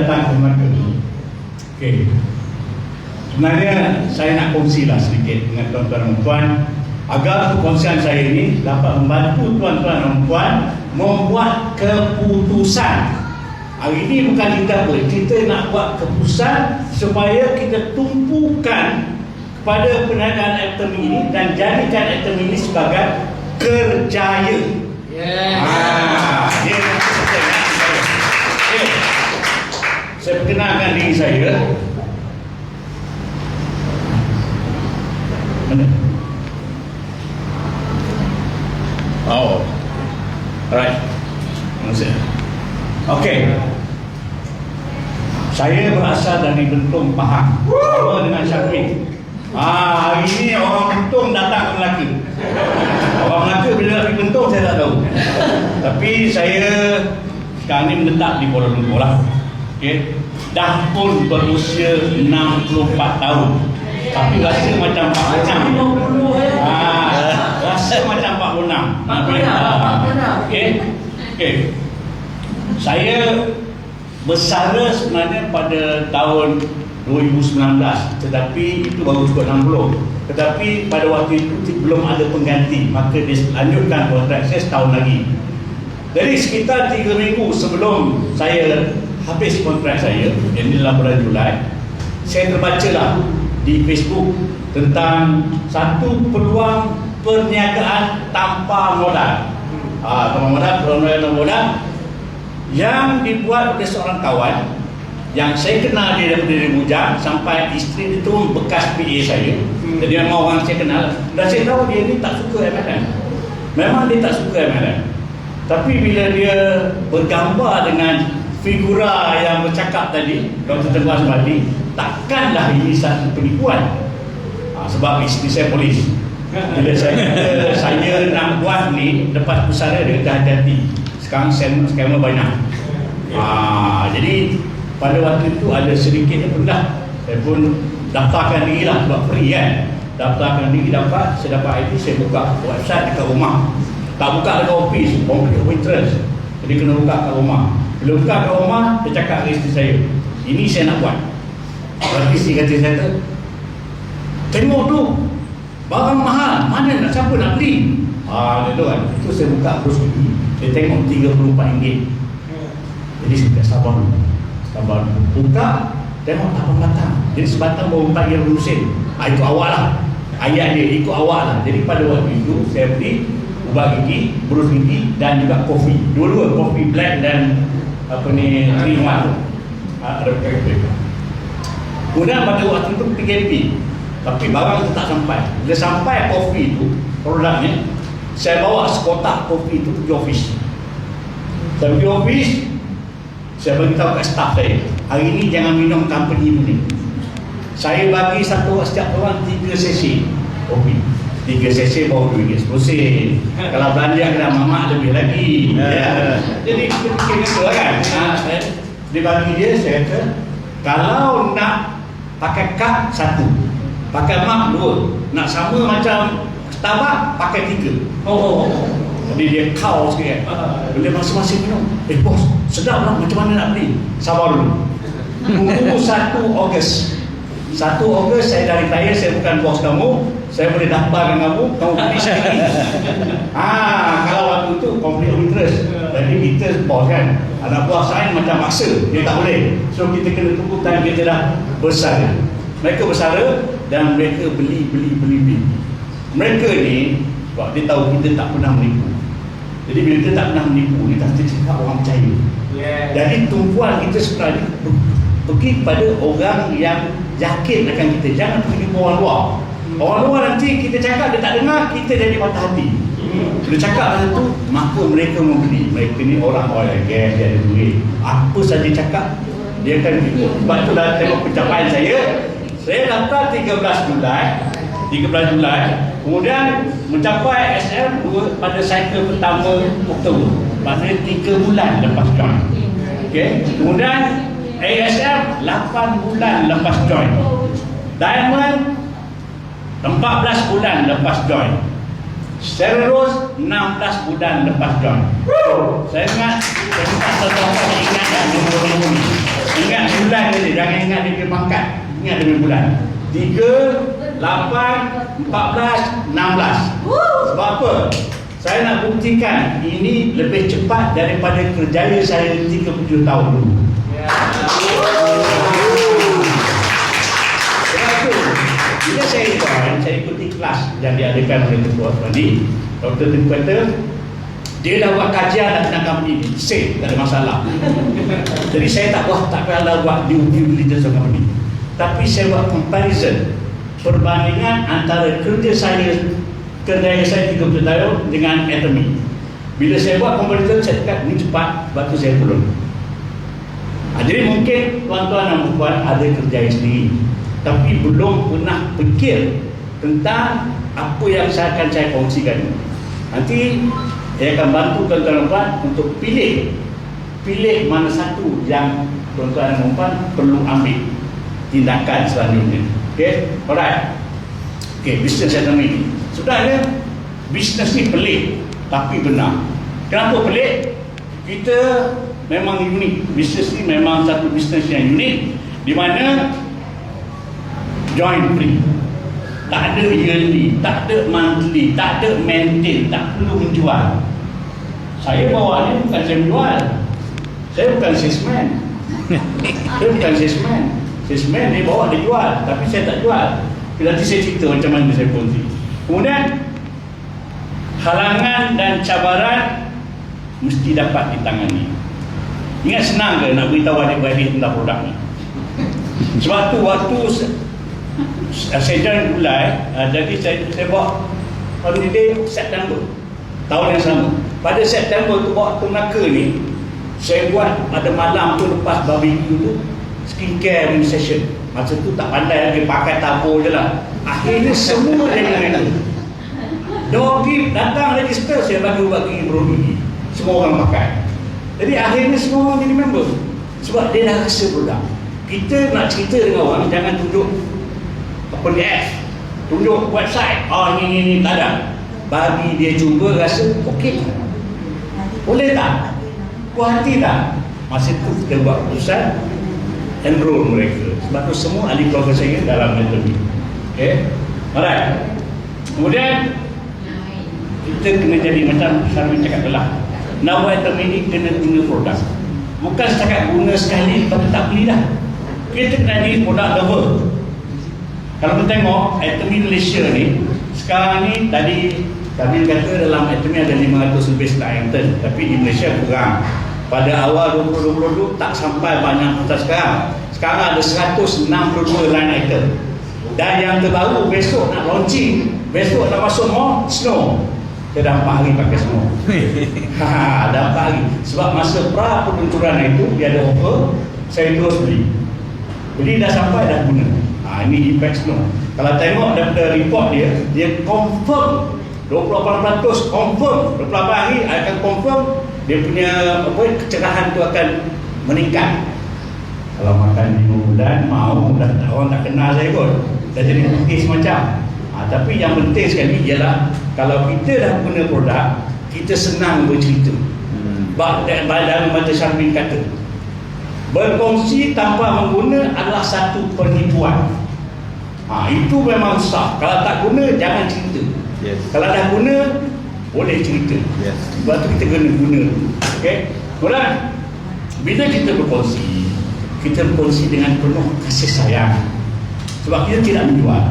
datang ke Melaka. Okey. Sebenarnya saya nak kongsilah sedikit dengan tuan-tuan dan puan agar perkongsian saya ini dapat membantu tuan-tuan dan puan membuat keputusan. Hari ini bukan kita nak buat keputusan supaya kita tumpukan kepada peniagaan ekonomi ini dan jadikan ekonomi ini sebagai kerjaya. Dia saya perkenalkan diri saya. Mana? Oh, alright. Okey. Saya berasal dari Bentong, Pahang. Sama dengan Syafrin. Hari ini orang Bentong datang ke Melaka. Orang Melaka bila nak pergi Bentong saya tak tahu. Tapi saya sekarang ni menetap di Kuala Lumpur lah. Okey. Dah pun berusia 64 tahun. Tapi rasa macam 46. Rasa macam 46. Okey. Okey. Saya bersara sebenarnya pada tahun 2019, tetapi itu baru cukup 60. Tetapi pada waktu itu belum ada pengganti, maka dilanjutkan kontrak saya setahun lagi. Jadi sekitar 3 minggu sebelum saya habis kontrak saya, yang dalam bulan Julai, saya terbacalah di Facebook tentang satu peluang perniagaan tanpa modal. Tanpa modal yang dibuat oleh seorang kawan yang saya kenal dia daripada bujang sampai isteri itu bekas PA saya. Jadi memang orang saya kenal dan saya tahu dia ni tak suka MLM. Memang dia tak suka MLM. Tapi bila dia bergambar dengan figura yang bercakap tadi, Dr. Teguh Asmadi, takkanlah ini satu penipuan. Sebab isteri saya polis. Bila saya nak buat ni lepas pusara dia dah hati-hati. Sekarang scammer banyak. Jadi pada waktu itu ada sedikit pun dah. Saya pun daftarkan diri lah sebab free kan. Daftarkan diri dapat, saya dapat ID, saya buka website dekat rumah. Tak buka dekat office, conflict of interest. Jadi kena buka kat rumah. Bila buka kat rumah, dia cakap dengan isteri saya, ini saya nak buat. Berarti isteri kata saya tu, tengok tu, barang mahal, mana nak, siapa nak beli? Itu kan. Itu saya buka terus lagi. Saya tengok RM34. Jadi saya sabar dulu. Sabar dulu. Buka, tengok tak batang. Jadi sebatang baru 4 yang berusin. Itu awal lah. Ayat dia, ikut awal lah. Jadi pada waktu itu, saya beli ubat gigi, brus gigi dan juga kopi. Dua-dua, kopi black dan 3-in-1. Kemudian pada waktu itu PKP. Tapi barang itu tak sampai. Bila sampai kopi itu, produknya, saya bawa sekotak kopi itu pergi office. Saya pergi office, saya beritahu kat staff saya, hari ini jangan minum company ini. Saya bagi setiap orang 3 sesi kopi. 3 sesi baru RM2.10. Kalau belanja kena mamak lebih lagi. Jadi kita tu kan. Dia bagi dia, saya kata, kalau nak pakai kad 1, pakai mak 2, nak sama macam Starbucks pakai 3. Jadi dia kau sikit kan. Bila masing-masing minum, bos, sedap lah, macam mana nak beli? Sabar dulu. Tunggu 1 Ogos. 1 Ogos saya dah retire, saya bukan bos kamu, saya boleh daftar dengan kamu beli sendiri. Kalau waktu tu conflict of interest. Jadi kita bos kan, anak buah saya macam maksa, dia tak boleh. So kita kena tunggu time kita dah bersara. Mereka bersara dan mereka beli. Mereka ni, sebab dia tahu kita tak pernah menipu. Jadi bila kita tak pernah menipu, kita cakap orang percaya. Jadi tumpuan kita sebenarnya pergi kepada orang yang yakin akan kita. Jangan pergi ke orang luar. Orang luar nanti kita cakap dia tak dengar, kita jadi patah hati. Bila cakap macam tu, maka mereka membeli. Mereka ni orang gas, dia ada duit. Apa saja cakap, dia akan ikut. Sebab tu dah tengok pencapaian saya daftar 13 Julai, kemudian mencapai SM pada cycle pertama Oktober. Maksudnya 3 bulan lepas join. Kemudian ASM 8 bulan lepas join. Diamond 14 bulan lepas join. Cereros 16 bulan lepas join. Saya ingat satu orang ingat yang nombor ini. Hingga ingat dia punya pangkat, ingat dia punya bulan. 3, 8, 14, 16. Sebab apa? Saya nak buktikan ini lebih cepat daripada kerjaya saya 37 tahun dulu. Sebab itu, bila saya join, saya ikuti kelas yang diadakan oleh Ketua Tadi, Dr. Tengku kata, dia dah buat kajian dan tentang company ni, safe, tak ada masalah. Jadi saya tak payah buat due diligence on company. Tapi saya buat comparison, perbandingan antara kerja saya 30 tahun dengan Atomy. Bila saya buat comparison, saya cakap ni cepat, sebab tu saya turun. Jadi mungkin tuan-tuan dan puan ada kerjaya sendiri, tapi belum pernah fikir tentang apa yang saya kongsikan. Nanti saya akan bantu tuan-tuan dan puan untuk pilih mana satu yang tuan-tuan dan puan perlu ambil tindakan selanjutnya. Okay, alright. Okay, bisnes Atomy. Sebenarnya bisnes ni pelik tapi benar. Kenapa pelik? Kita memang unik. Bisnes ni memang satu bisnes yang unik, di mana join free, tak ada yearly, tak ada monthly, tak ada maintain, tak perlu menjual. Saya bawa ni bukan saya menjual, saya bukan salesman. Saya bukan salesman. Salesman dia bawa dia jual, tapi saya tak jual. Nanti saya cerita macam mana saya kongsi. Kemudian halangan dan cabaran mesti dapat ditangani. Ingat senang ke nak beritahu adik-adik tentang produk ni? Sebab tu waktu saya join Julai, jadi saya bawa holiday September tahun yang sama. Pada September tu waktu Melaka ni, saya buat pada malam tu lepas barbecue tu skincare session. Masa tu tak pandai lagi, pakai tabur je lah. Akhirnya semua jadi dengan itu. Dogi datang register, saya bagi produk. Semua orang pakai. Jadi akhirnya semua orang jadi member. Sebab dia dah rasa produk. Kita nak cerita dengan orang, jangan tunjuk apa ni tunjuk website. Oh ini tak ada. Bagi dia cuba rasa okey. Boleh tak? Puas hati tak? Masa tu kita buat keputusan enroll mereka. Sebab tu semua ahli keluarga saya dalam Atomy. Okay, alright. Kemudian kita kena jadi macam Syarwin cakap telah, nak buat Atomy ni kena guna produk. Bukan setakat guna sekali lepas tu tak beli dah. Kita kena jadi produk lover. Kalau kita tengok Atomy Malaysia ni sekarang ni, tadi Kabil kata dalam Atomy ada 500 lebih item, tapi di Malaysia kurang. Pada awal 2022 tak sampai banyak kita sekarang. Sekarang ada 162 line item. Dan yang terbaru besok nak launching, besok nak masuk mall, snow. Kita dah 4 hari pakai snow. Dah 4 hari. Sebab masa pra peluncuran itu dia ada offer, saya terus beli. Beli dah sampai dah guna. Ini impact snow. Kalau tengok daripada report dia confirm 28% confirm 28 hari akan confirm dia punya kecerahan tu akan meningkat. Kalau makan 5 bulan mau dah orang tak kenal saya kot, dah jadi putih semacam. Tapi yang penting sekali ialah kalau kita dah guna produk, kita senang bercerita. Dalam mata Syarwin kata, berkongsi tanpa mengguna adalah satu penipuan. Itu memang sah. Kalau tak guna jangan cerita. Yes. Kalau dah guna boleh cerita. Yes. Sebab tu kita kena guna. Okey. Kemudian bila kita berkongsi dengan penuh kasih sayang. Sebab kita tidak menjual.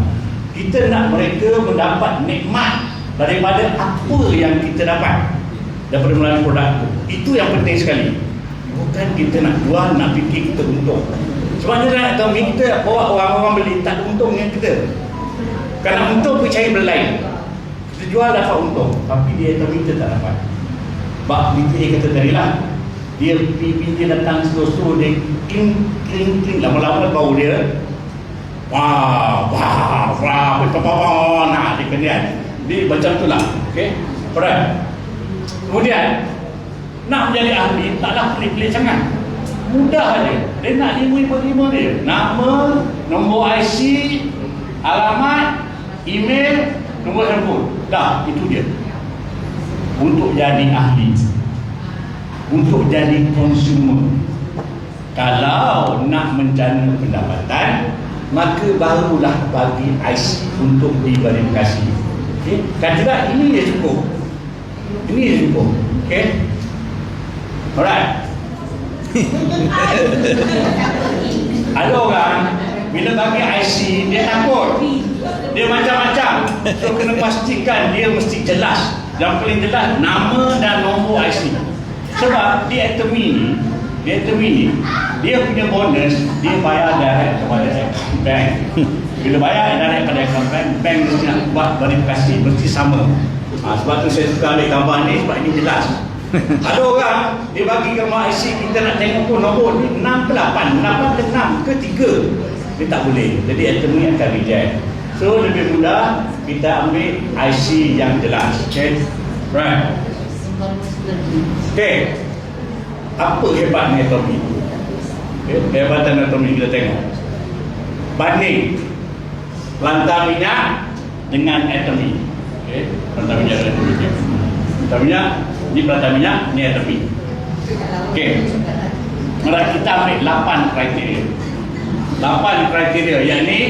Kita nak mereka mendapat nikmat daripada apa yang kita dapat daripada melalui produk itu. Itu yang penting sekali. Bukan kita nak jual, nak fikir kita untung. Sebab kita nak tahu kita bawa orang-orang beli tak ada untung dengan kita. Kalau untung pergi cari benda lain. Kita jual dapat untung, tapi dia kita tak dapat. Sebab dia kata tadi lah, dia pinjam datang slow-slow, dia kling, lama-lama bau dia dia kena dia macam tu lah. Okay, alright. Kemudian nak menjadi ahli taklah pelik-pelik sangat, mudah aja. Dia nak 5 dia, nama, nombor IC, alamat, email, nombor handphone, dah itu dia. Untuk jadi ahli, untuk jadi konsumer, kalau nak menjana pendapatan, maka barulah bagi IC untuk diverifikasi. Okay? Kan tidak, ini dia cukup. Ini dia cukup. Okay? Alright. Ada orang bila bagi IC dia takut, dia macam-macam. So kena pastikan dia mesti jelas. Yang paling jelas nama dan nombor IC. Sebab di Atomy ni dia punya bonus, dia bayar direct kepada bank. Bila bayar direct kepada account bank, bank mesti nak buat verifikasi, mesti sama. Sebab tu saya suka ambil gambar ni, sebab ini jelas. Ada orang dia bagi gambar IC, kita nak tengok pun nombor ni 6 ke 8, 8 ke 6 ke 3, dia tak boleh. Jadi Atomy akan reject. So lebih mudah kita ambil IC yang jelas. Okay, right. Okay, apa hebatnya Atomy? Okay, kehebatan Atomy kita tengok. Banding pelantar minyak dengan Atomy. Okay, pelantar minyak dan Atomy. Pelantar minyak, ni pelantar minyak, ni Atomy. Okay, kita ambil 8 kriteria. 8 kriteria, yakni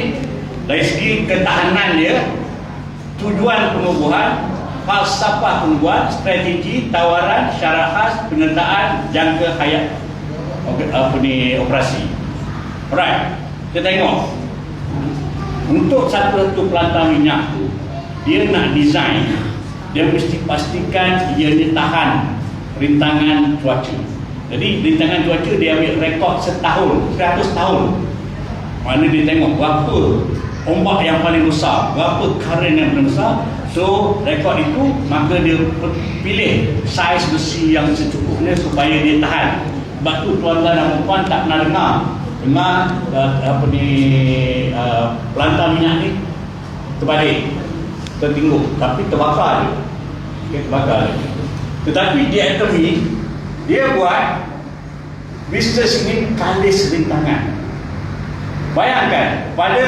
dari segi ketahanan dia, tujuan penubuhan, falsafah penubuhan, strategi, tawaran, syarat khas, penyertaan, jangka hayat operasi. Alright, kita tengok. Untuk satu pelantar minyak tu, dia nak design, dia mesti pastikan ia tahan rintangan cuaca. Jadi rintangan cuaca dia ambil rekod setahun, 100 tahun. Mana dia tengok berapa ombak yang paling besar, berapa current yang paling besar. So rekod itu, maka dia pilih saiz besi yang secukupnya supaya dia tahan. Sebab tu tuan-tuan dan puan tak pernah dengar pelantar minyak ni terbalik, tertinggup, tapi terbakar dia. Okay, terbakar dia. Tetapi di Atomy dia buat bisnes ini kalis rintangan. Bayangkan, pada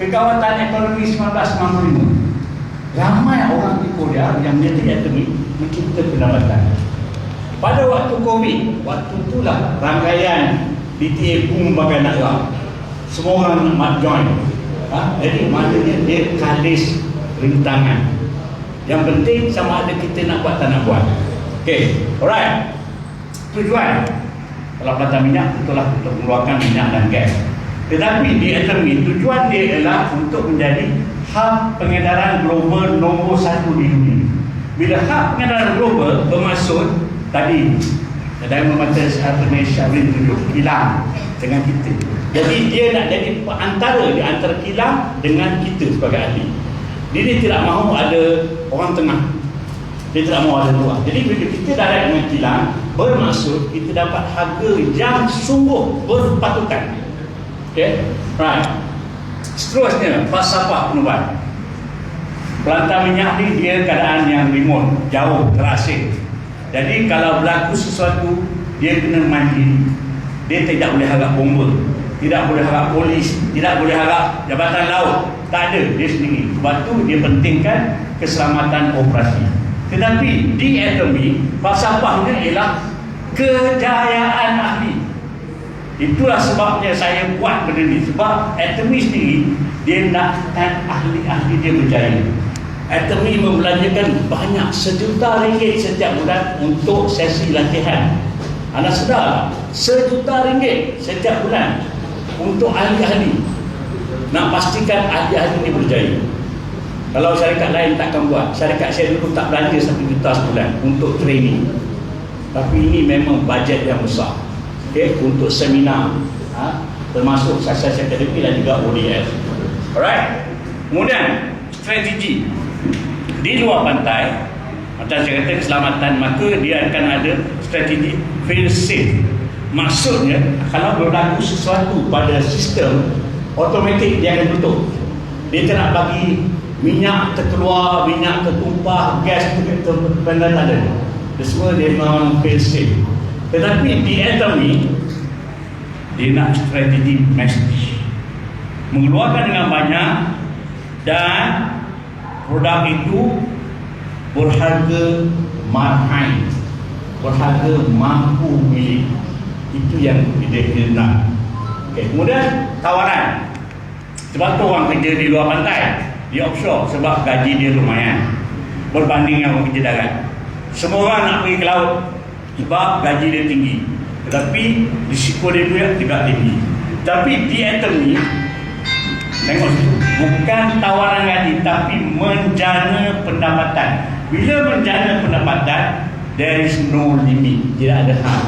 kegawatan ekonomi 1995, ramai orang di Korea yang menjadi Atomy mencipta pendapatan. Pada waktu COVID, waktu itulah rangkaian DTA boom bagai nak gerak. Semua orang nak join. Jadi maknanya dia kalis rintangan. Yang penting sama ada kita nak buat tak nak buat. Okay, alright. Tujuan kalau pelantar minyak itulah untuk mengeluarkan minyak dan gas. Tetapi di Atomy tujuan dia ialah untuk menjadi hub pengedaran global nombor 1 di dunia. Bila hub pengedaran global bermaksud tadi dalam membaca Syahrin tunjuk kilang dengan kita. Jadi dia nak jadi antara di antara kilang dengan kita sebagai ahli. Dia tidak mahu ada orang tengah. Dia tidak mahu ada luar. Jadi bila kita direct dengan kilang, bermaksud kita dapat harga yang sungguh berpatutan. Okay, right. Seterusnya, falsafah penubuhan. Pelantar minyak ni dia keadaan yang remote, jauh, terasing. Jadi kalau berlaku sesuatu, dia kena mandiri. Dia tidak boleh harap bomba, tidak boleh harap polis, tidak boleh harap jabatan laut. Tak ada, dia sendiri. Sebab tu dia pentingkan keselamatan operasi. Tetapi di Atomy, falsafahnya ialah kejayaan ahli. Itulah sebabnya saya buat benda ni. Sebab Atomy sendiri, dia nakkan ahli-ahli dia berjaya. Atomy membelanjakan banyak, RM1 juta setiap bulan untuk sesi latihan. Anda sedar, RM1 juta setiap bulan untuk ahli-ahli. Nak pastikan ahli-ahli ini berjaya. Kalau syarikat lain takkan buat. Syarikat saya dulu tak belanja RM1 juta sebulan untuk training. Tapi ini memang bajet yang besar. Okay, untuk seminar, termasuk Success Academy dan juga ODS. Alright. Kemudian strategi di luar pantai, macam saya kata keselamatan, maka dia akan ada strategi fail safe. Maksudnya kalau berlaku sesuatu pada sistem, automatik dia akan tutup. Dia tak nak bagi minyak terkeluar, minyak tertumpah, gas benda tak ada. Dia semua dia memang fail safe. Tetapi di Atomy dia nak strategi message, mengeluarkan dengan banyak dan produk itu berharga marhain, berharga mampu milik. Itu yang dia nak. Okay. Kemudian tawaran. Sebab tu orang kerja di luar pantai, di offshore, sebab gaji dia lumayan berbanding yang orang kerja darat. Semua orang nak pergi ke laut sebab gaji dia tinggi, tetapi risiko dia tidak tinggi. Tapi di Atomy, tengok situ, bukan tawaran gaji tapi menjana pendapatan. Bila menjana pendapatan, there is no limit, tidak ada had.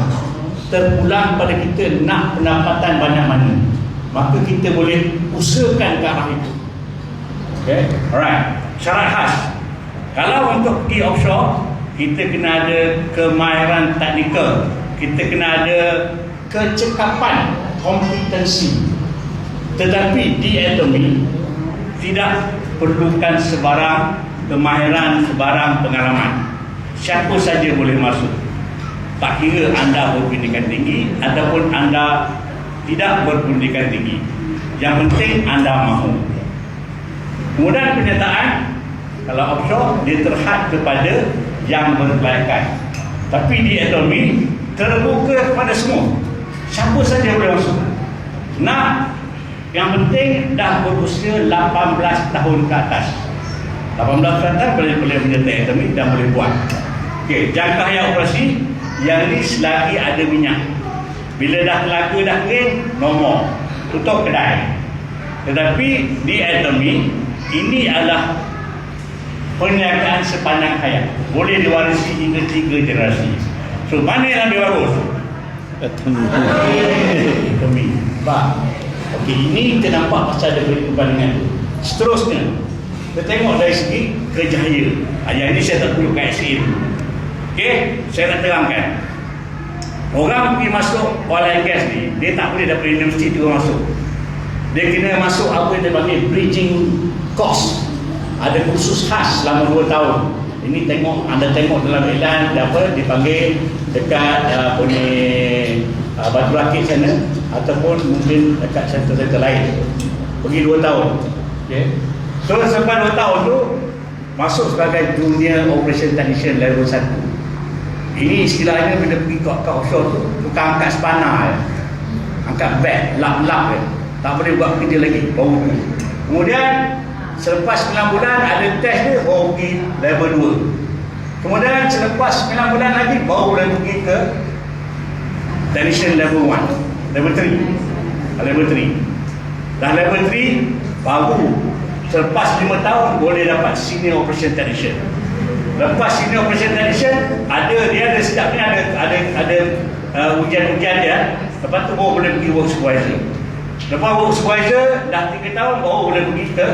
Terpulang pada kita nak pendapatan banyak mana, maka kita boleh usahakan ke arah itu. Okay, alright. Syarat khas, kalau untuk pergi offshore, kita kena ada kemahiran teknikal, kita kena ada kecekapan, kompetensi. Tetapi di Atomy tidak perlukan sebarang kemahiran, sebarang pengalaman. Siapa saja boleh masuk, tak kira anda berpendidikan tinggi ataupun anda tidak berpendidikan tinggi. Yang penting anda mahu. Kemudian penyertaan, kalau offshore dia terhad kepada yang berkelayakan. Tapi di Atomy terbuka kepada semua, siapa saja boleh masuk. Nah, yang penting dah berusia 18 tahun ke atas. 18 tahun ke atas boleh menyertai Atomy dan boleh buat. Okey, jangka hayat operasi yang ni selagi ada minyak. Bila dah telaga dah kering, nombor tutup kedai. Tetapi di Atomy ini adalah perniagaan sepanjang hayat, boleh diwarisi hingga 3 generasi. So mana yang lebih bagus? Atomy. Okey, ini kita nampak pasal ada perbandingan. Seterusnya kita tengok dari segi kerjaya. Yang ini saya tak perlu kat SE tu. Okey, saya nak terangkan. Orang pergi masuk oil and gas ni, dia tak boleh daripada universiti tu masuk. Dia kena masuk apa yang dia panggil bridging course. Ada kursus khas selama 2 tahun. Ini anda tengok dalam iklan apa dipanggil dekat Batu Rakit sana, ataupun mungkin dekat center-center lain. Pergi 2 tahun. Okay. So selepas 2 tahun tu masuk sebagai junior operation technician level 1. Ini istilahnya bila pergi ke offshore tu, tukang angkat spana, angkat beg, lap-lap, tak boleh buat kerja lagi, baru tu. Kemudian selepas 9 bulan ada test dia, baru pergi level 2. Kemudian selepas 9 bulan lagi baru boleh pergi ke technician level 1, level 3. Level 3. Dah level 3 baru selepas 5 tahun boleh dapat senior operation technician. Lepas senior operation technician dia ada setiap ni ada ujian-ujian dia. Lepas tu baru boleh pergi work supervisor. Lepas work supervisor dah 3 tahun baru boleh pergi ke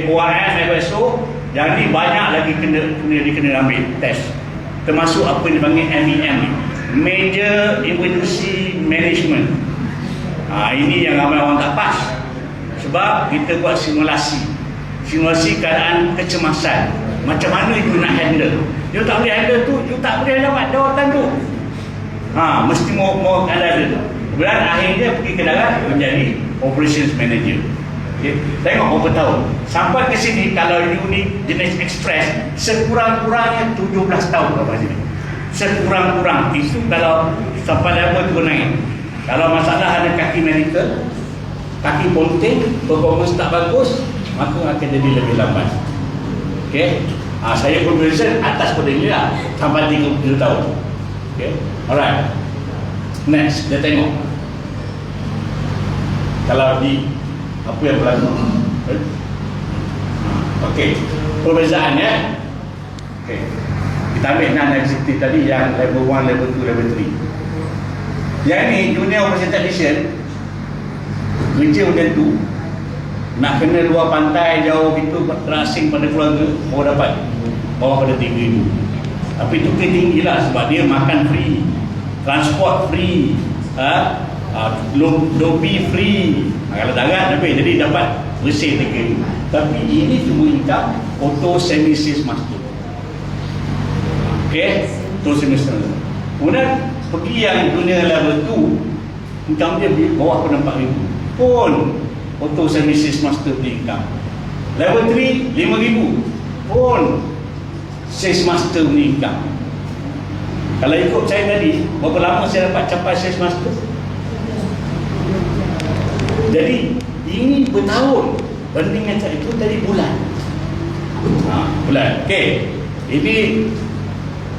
ORM, FSO. Yang ni banyak lagi kena ambil test, termasuk apa yang dipanggil MEM, Major Emergency Management. Ini yang ramai orang tak pas, sebab kita buat simulasi keadaan kecemasan. Macam mana you nak handle? You tak boleh handle tu, you tak boleh dapat jawatan tu. Mesti mau ada tu. Kemudian akhirnya pergi ke darat menjadi Operations Manager. Okay. Tengok berapa tahun sampai ke sini. Kalau unit jenis Express sekurang-kurangnya 17 tahun lepas sini. Sekurang-kurang itu kalau sampai level tu naik. Kalau masalah ada kaki medical, kaki ponting, performance tak bagus, maka akan jadi lebih lambat. Okay. Saya probation atas pada ini lah, sampai 30 tahun. Okay. Alright. Next, kita tengok kalau di apa yang berlaku. Okey, perbezaannya. Okey, kita ambil non-executive tadi yang level 1, level 2, level 3. Yang ni junior operation technician, kerja macam tu, nak kena luar pantai jauh gitu, terasing pada keluarga, baru dapat bawah pada 3,000. Tapi tu tinggi lah sebab dia makan free, transport free, lobby free. Kalau darat lebih, jadi dapat bersih 3,000. Tapi ini cuma income auto semi-sales master. Okay, auto semi-sales. Kemudian pergi yang dunia level 2, income dia di bawah pada 4,000 pun auto semi-sales master punya income. Level 3 5,000 pun sales master punya income. Kalau ikut saya tadi, berapa lama saya dapat capai sales master? Jadi ini bertahun, banding dengan itu tadi bulan. Bulan. Okey. Ini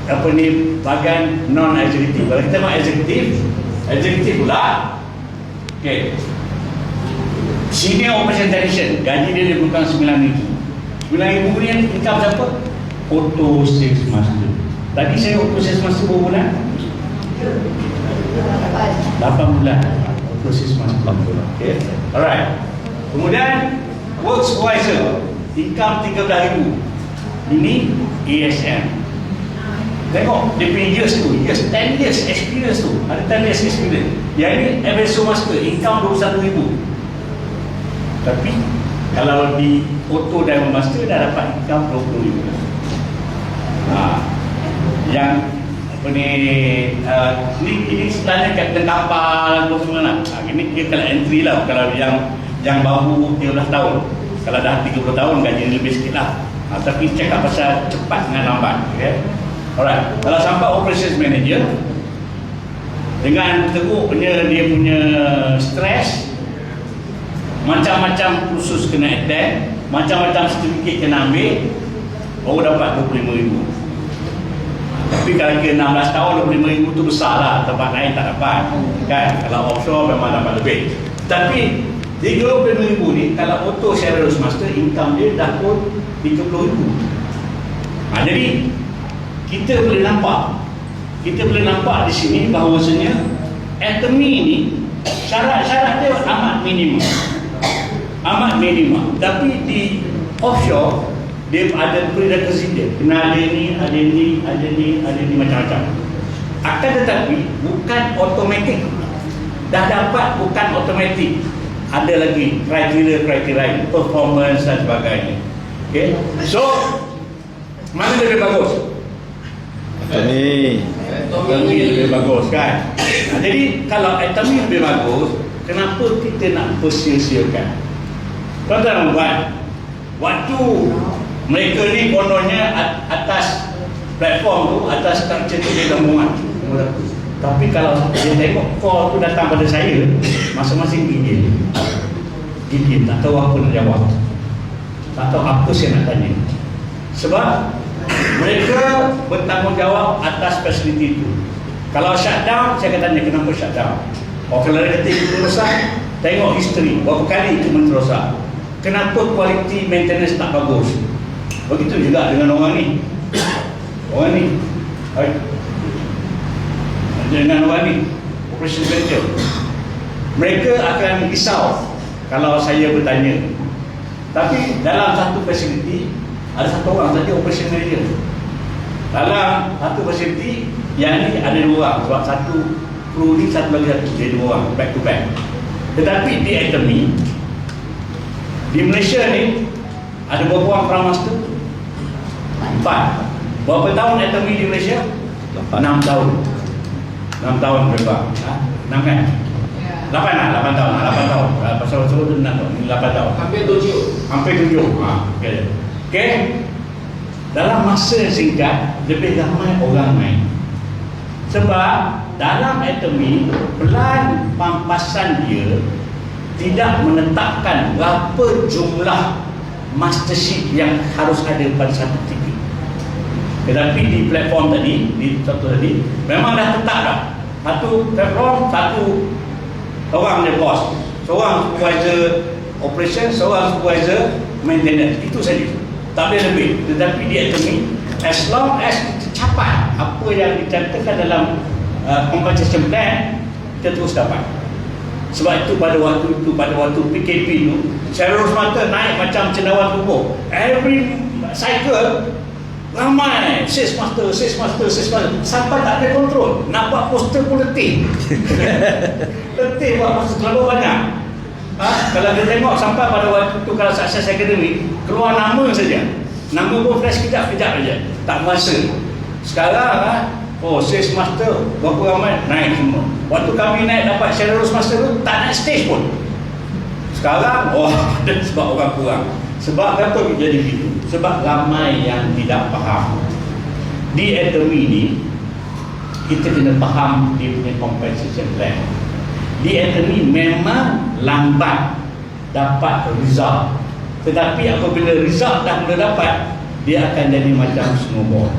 apa ni bahagian non eksekutif. Kalau kita mau eksekutif pula. Okey. Senior operation technician, gaji dia bukan 9,000. 9,000 ni yang income siapa? Auto sales master. Tadi saya auto sales master berapa bulan? 8 bulan. Auto sales master 8 bulan. Okay. Alright. Kemudian work supervisor, income 13,000. Ini ASM. Tengok dia punya years tu, 10 years experience tu. Ada 10 years experience. Yang ini FSO master, income 21,000. Tapi kalau di auto dan master dah dapat income 20,000. Yang apa ni, ini sebenarnya kapten kapal atau semua lah. Ini dia kalau entry lah. Kalau yang baru 13 tahun, kalau dah 30 tahun gaji lebih sikit lah. Tapi cakap pasal cepat dengan lambat. Okay? Alright. Kalau sampai operations manager, dengan teruknya dia punya stres, macam-macam kursus kena attend, macam-macam sertifikat kena ambil, baru dapat 25,000. Tapi kalau ke 16 tahun 25,000 tu besar lah, tempat lain tak dapat kan. Kalau offshore memang dapat lebih. Tapi 30,000 ni kalau auto sheriff master, income dia dah pun 30,000. Jadi kita boleh nampak di sini bahawasanya atomy ni syarat-syarat dia amat minimum. Tapi di offshore dia ada prerequisite dia. Kena ada ni macam-macam. Akan tetapi bukan automatik. Dah dapat bukan automatik. Ada lagi kriteria performance dan sebagainya. Okay. So mana lebih bagus? Atomy lebih bagus kan. Jadi kalau atomy lebih bagus, kenapa kita nak persia-siakan? Tuan-tuan, waktu mereka ni kononnya atas platform tu, atas structure tu dia gabungan. Tapi kalau dia tengok call tu datang pada saya, masing-masing gigil, tak tahu apa nak jawab, tak tahu apa saya nak tanya. Sebab mereka bertanggungjawab atas fasiliti itu. Kalau shutdown, saya akan tanya kenapa shutdown. Kalau ada ketika rosak, tengok history, berapa kali itu menerosak. Kenapa kualiti maintenance tak bagus? Begitu juga dengan orang ni. Dengan orang ni, operation manager. Mereka akan risau kalau saya bertanya. Tapi dalam satu fasiliti ada satu orang saja operation manager. Dalam satu fasiliti yang ni ada 2 orang. Sebab satu kru ni satu lagi satu, jadi 2 orang back to back. Tetapi di atomy di Malaysia ni ada berapa orang Prime Master? 4. Berapa tahun atomy di Malaysia? 6 tahun. 6 tahun berapa? 6 kan? 8 lah, 8 tahun. 8 tahun. Pasal tu 6 tahun. 8 tahun. Hampir 7. Okey. Dalam masa yang singkat, lebih ramai orang main. Sebab dalam atomy, pelan pampasan dia tidak menetapkan berapa jumlah mastership yang harus ada pada satu titik. Tetapi di platform tadi, memang dah tetap dah. Satu platform, satu orang dia bos. Seorang supervisor operation, seorang supervisor maintenance. Itu saja. Tak boleh lebih. Tetapi di atomy, as long as kita capai apa yang dicantumkan dalam compensation plan, kita terus dapat. Sebab itu pada waktu PKP tu, Syarul Semata naik macam cendawan tubuh. Every cycle ramai sales master sampai tak ada kontrol. Nak buat poster pun letih. Letih buat poster terlalu banyak. Kalau kita tengok sampai pada waktu tu, kalau Success Academy keluar nama saja, nama pun flash kejap saja, tak masa. Sekarang sales master berapa ramai naik semua. Waktu kami naik dapat Syarul Master tu tak naik stage pun. Sekarang ada sebab orang kurang. Sebab kenapa jadi begitu? Sebab ramai yang tidak faham. Di atomy ni kita kena faham dia punya compensation plan. Di atomy memang lambat dapat result. Tetapi apabila result dah mula dapat, dia akan jadi macam snowball.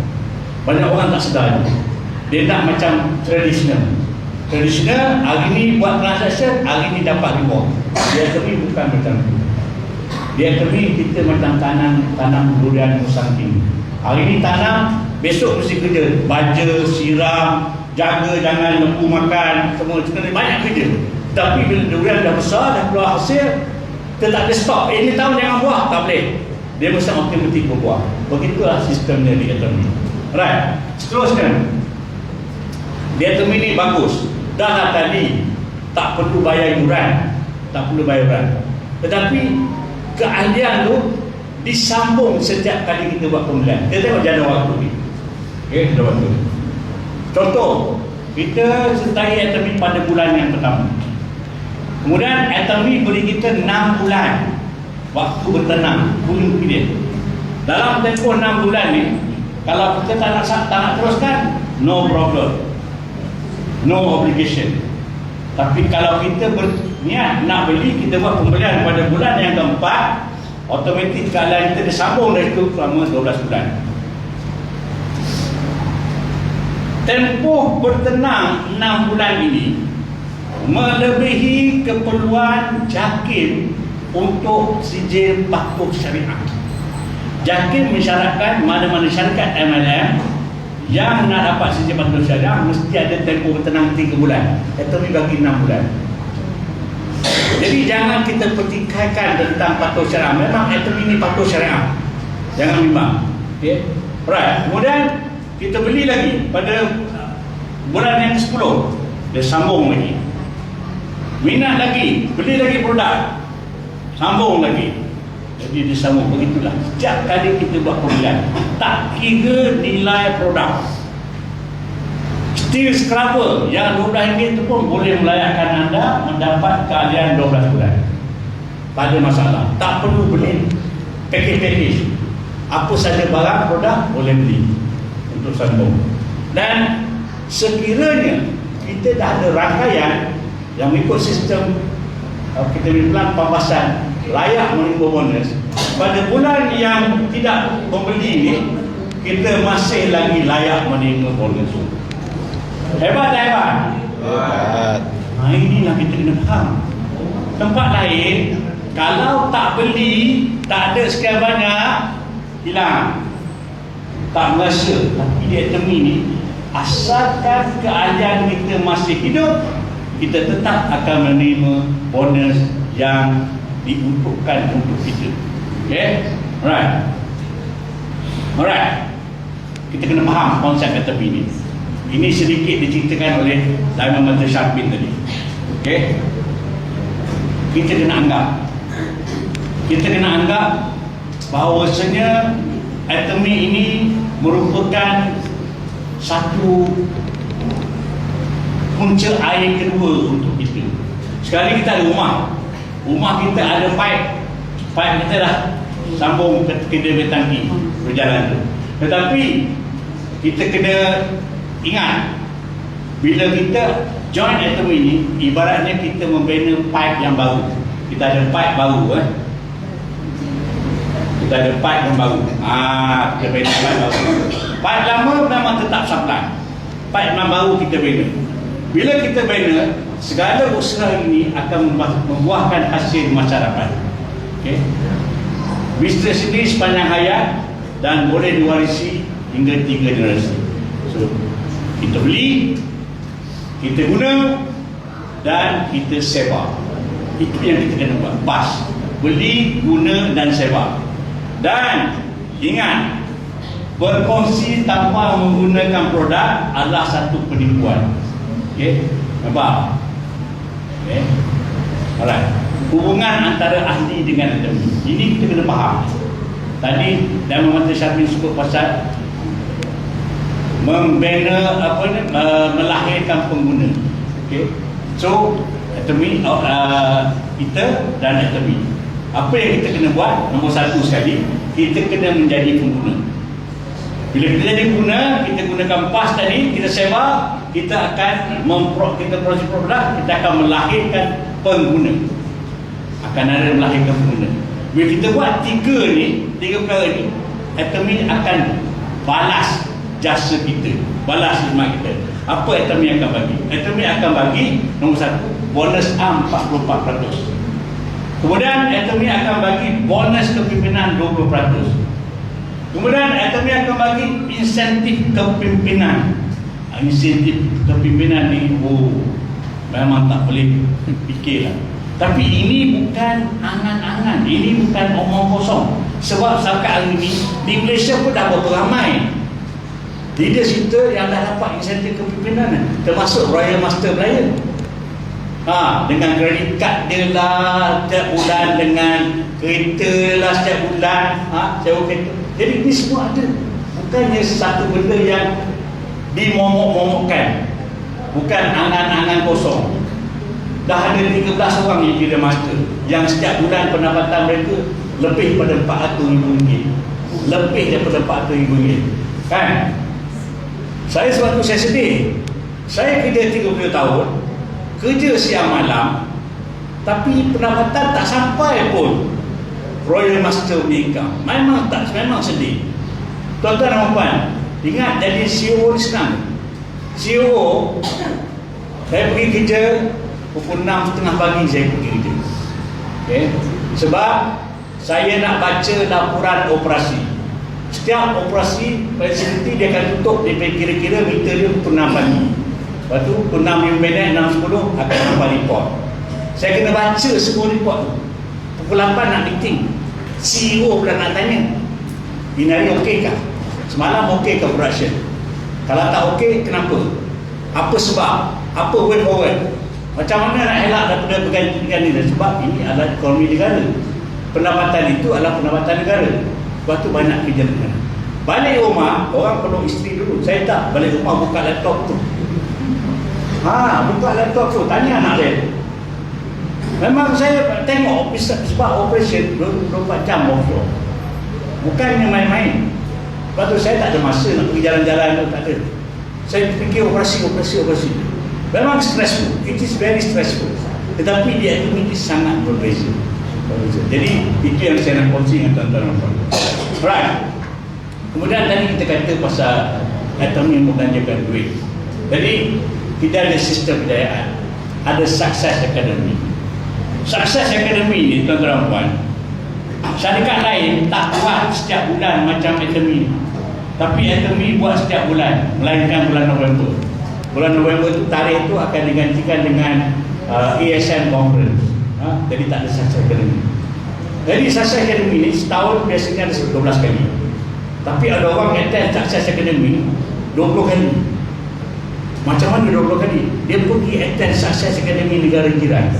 Banyak orang tak sedar ni. Dia nak macam tradisional. Tradisional, hari ni buat transaction, hari ni dapat reward. Dia kami bukan macam tu. Dia kami kita macam tanam durian musang tinggi. Hari ni tanam, besok mesti kerja. Baja, siram, jaga jangan lembu makan, semua banyak kerja. Tapi bila durian dah besar, dah keluar hasil, kita tak ada stop. Ini tahun jangan buah, tak boleh. Dia mesti otomatik berbuah. Begitulah sistemnya di Atomy. Right. Seterusnya, di Atomy ni bagus. Dah tadi tak perlu bayar yuran, tak perlu bayar yuran. Tetapi keahlian tu disambung setiap kali kita buat pembelian. Kita tengok jadual waktu ni. Okey, jadual waktu. Contoh, kita sertai Atomy pada bulan yang pertama. Kemudian Atomy beri kita 6 bulan waktu bertenang, cooling period. Dalam tempoh 6 bulan ni, kalau kita tak nak teruskan, no problem, no obligation. Tapi kalau kita berniat nak beli, kita buat pembelian pada bulan yang keempat, automatik keadaan kita disambung dari itu selama 12 bulan. Tempoh bertenang 6 bulan ini melebihi keperluan JAKIM untuk sijil patuh syariah. JAKIM mensyaratkan mana-mana syarikat MLM yang nak dapat sijil patuh syariah mesti ada tempoh bertenang 3 bulan. Atomy bagi 6 bulan. Jadi jangan kita pertikaikan tentang patuh syariah. Memang Atomy ini patuh syariah, jangan bimbang. Okay? Alright. Kemudian kita beli lagi pada bulan yang ke-10, dia sambung lagi. Minat lagi, beli lagi produk, sambung lagi. Jadi disambung. Begitulah setiap kali kita buat pembelian, tak kira nilai produk. Steel scrubber yang RM12 itu pun boleh melayakkan anda mendapat keahlian 12 bulan. Tak ada masalah. Tak perlu beli package-package. Apa saja barang produk boleh beli untuk sambung. Dan sekiranya kita dah ada rangkaian yang mengikut sistem kita bilang pembahasan layak menerima bonus, pada bulan yang tidak membeli ini kita masih lagi layak menerima bonus. Hebat tak hebat? Hebat. Inilah kita kena faham. Tempat lain kalau tak beli, tak ada sekian banyak, hilang, tak merasa. Tapi di Atomy ni, asalkan keadaan kita masih hidup, kita tetap akan menerima bonus yang diuntukkan untuk kita. Okay? Alright. Kita kena faham konsep Atomy ini. Ini sedikit diceritakan oleh Diamond Mata Syarpin tadi. Okay? Kita kena anggap bahawasanya Atomy ini merupakan satu punca air kedua untuk kita. Sekali kita ada rumah kita ada pipe kita dah sambung ke kedai tangki berjalan tu. Tetapi kita kena ingat, bila kita join Atomy ini, ibaratnya kita membina pipe yang baru. Kita ada pipe baru kita ada pipe yang baru. Kita bina pipe baru. Pipe lama memang tetap supply. Pipe yang baru kita bina. Bila kita bina, segala usaha ini akan membuahkan hasil masyarakat. Okay? Bisnes ini sepanjang hayat dan boleh diwarisi hingga 3 generasi. So, kita beli, kita guna dan kita sewa. Itu yang kita kena buat. Pas, beli, guna dan sewa. Dan ingat, berkongsi tanpa menggunakan produk adalah satu penipuan. Okey, nampak? Okey. Alright. Hubungan antara ahli dengan Atomy. Ini kita kena faham. Tadi Diamond Mata Syarpin sebut pasal membina melahirkan pengguna. Okey. So Atomy kita dan Atomy, apa yang kita kena buat? Nombor satu sekali, kita kena menjadi pengguna. Bila kita jadi pengguna, kita gunakan pas tadi, kita sewa, kita akan kita produksi produk, kita akan melahirkan pengguna. akan ada melahirkan pengguna. Bila kita buat tiga perkara ni, Atomy akan balas jasa kita, balas khidmat kita. Apa Atomy akan bagi? Atomy akan bagi nombor satu, bonus AM 44%. Kemudian Atomy akan bagi bonus kepimpinan 20%. Kemudian Atomy akan bagi insentif kepimpinan. Insentif kepimpinan ni memang tak boleh fikirlah. Tapi ini bukan angan-angan, ini bukan omong kosong. Sebab sampai hari ini di Malaysia pun dah berapa ramai leaders kita yang dah dapat insentif kepimpinan, termasuk Royal Master Brian. Dengan kredit kad dia lah setiap bulan, dengan kereta lah setiap bulan, sewa kereta. Jadi ini semua ada. Bukannya satu benda yang dimomok-momokkan, bukan angan-angan kosong. Dah ada 13 orang yang kira master, yang setiap bulan pendapatan mereka lebih pada RM400,000, lebih daripada RM400,000, kan? Saya sewaktu saya sedih, saya kerja 30 tahun, kerja siang malam, tapi pendapatan tak sampai pun Royal Master punya. Memang sedih. Tuan-tuan dan puan, ingat jadi CEO ni senang. CEO, saya pergi kerja pukul 6.30 pagi, saya pergi kerja. Okay? Sebab saya nak baca laporan operasi. Setiap operasi facility dia akan tutup, dia kira-kira meter dia pukul 6 pagi. Lepas tu pukul 6:05, 6:10 akan nampak report. Saya kena baca semua report tu. Pukul 8 nak meeting, CEO pula nak tanya, ini hari okey kah? Semalam okey ke production? Kalau tak okey, kenapa? Apa sebab? Apa way forward? Macam mana nak elak daripada pergantian ini? Sebab ini adalah ekonomi negara. Pendapatan itu adalah pendapatan negara. Lepas tu banyak kerja negara. Balik rumah, orang perlu isteri dulu. Saya tak, balik rumah buka laptop tu. Buka laptop tu, tanya anak saya. Memang saya tengok sebab operation 24 jam offshore. Bukannya main-main. Lepas tu saya tak ada masa nak pergi jalan-jalan tu, tak ada. Saya fikir operasi. Memang stressful. It is very stressful. Tetapi di aktiviti sangat berbeza. Jadi itu yang saya nak kongsi dengan tuan-tuan. Right. Kemudian tadi kita kata pasal Atomy membelanjakan duit. Jadi kita ada sistem kejayaan, ada Success Academy. Success Academy ni tuan-tuan dan puan, syarikat lain tak buat setiap bulan macam Atomy. Tapi Atomy buat setiap bulan, melainkan bulan November. Bulan November tu tarikh itu akan digantikan dengan ASM Conference. Jadi tak ada Success Academy. Jadi Success Academy ni setahun biasanya ada 12 kali. Tapi ada orang attend Success Academy 20 kali. Macam mana 20 kali? Dia pergi attend Success Academy negara jiran.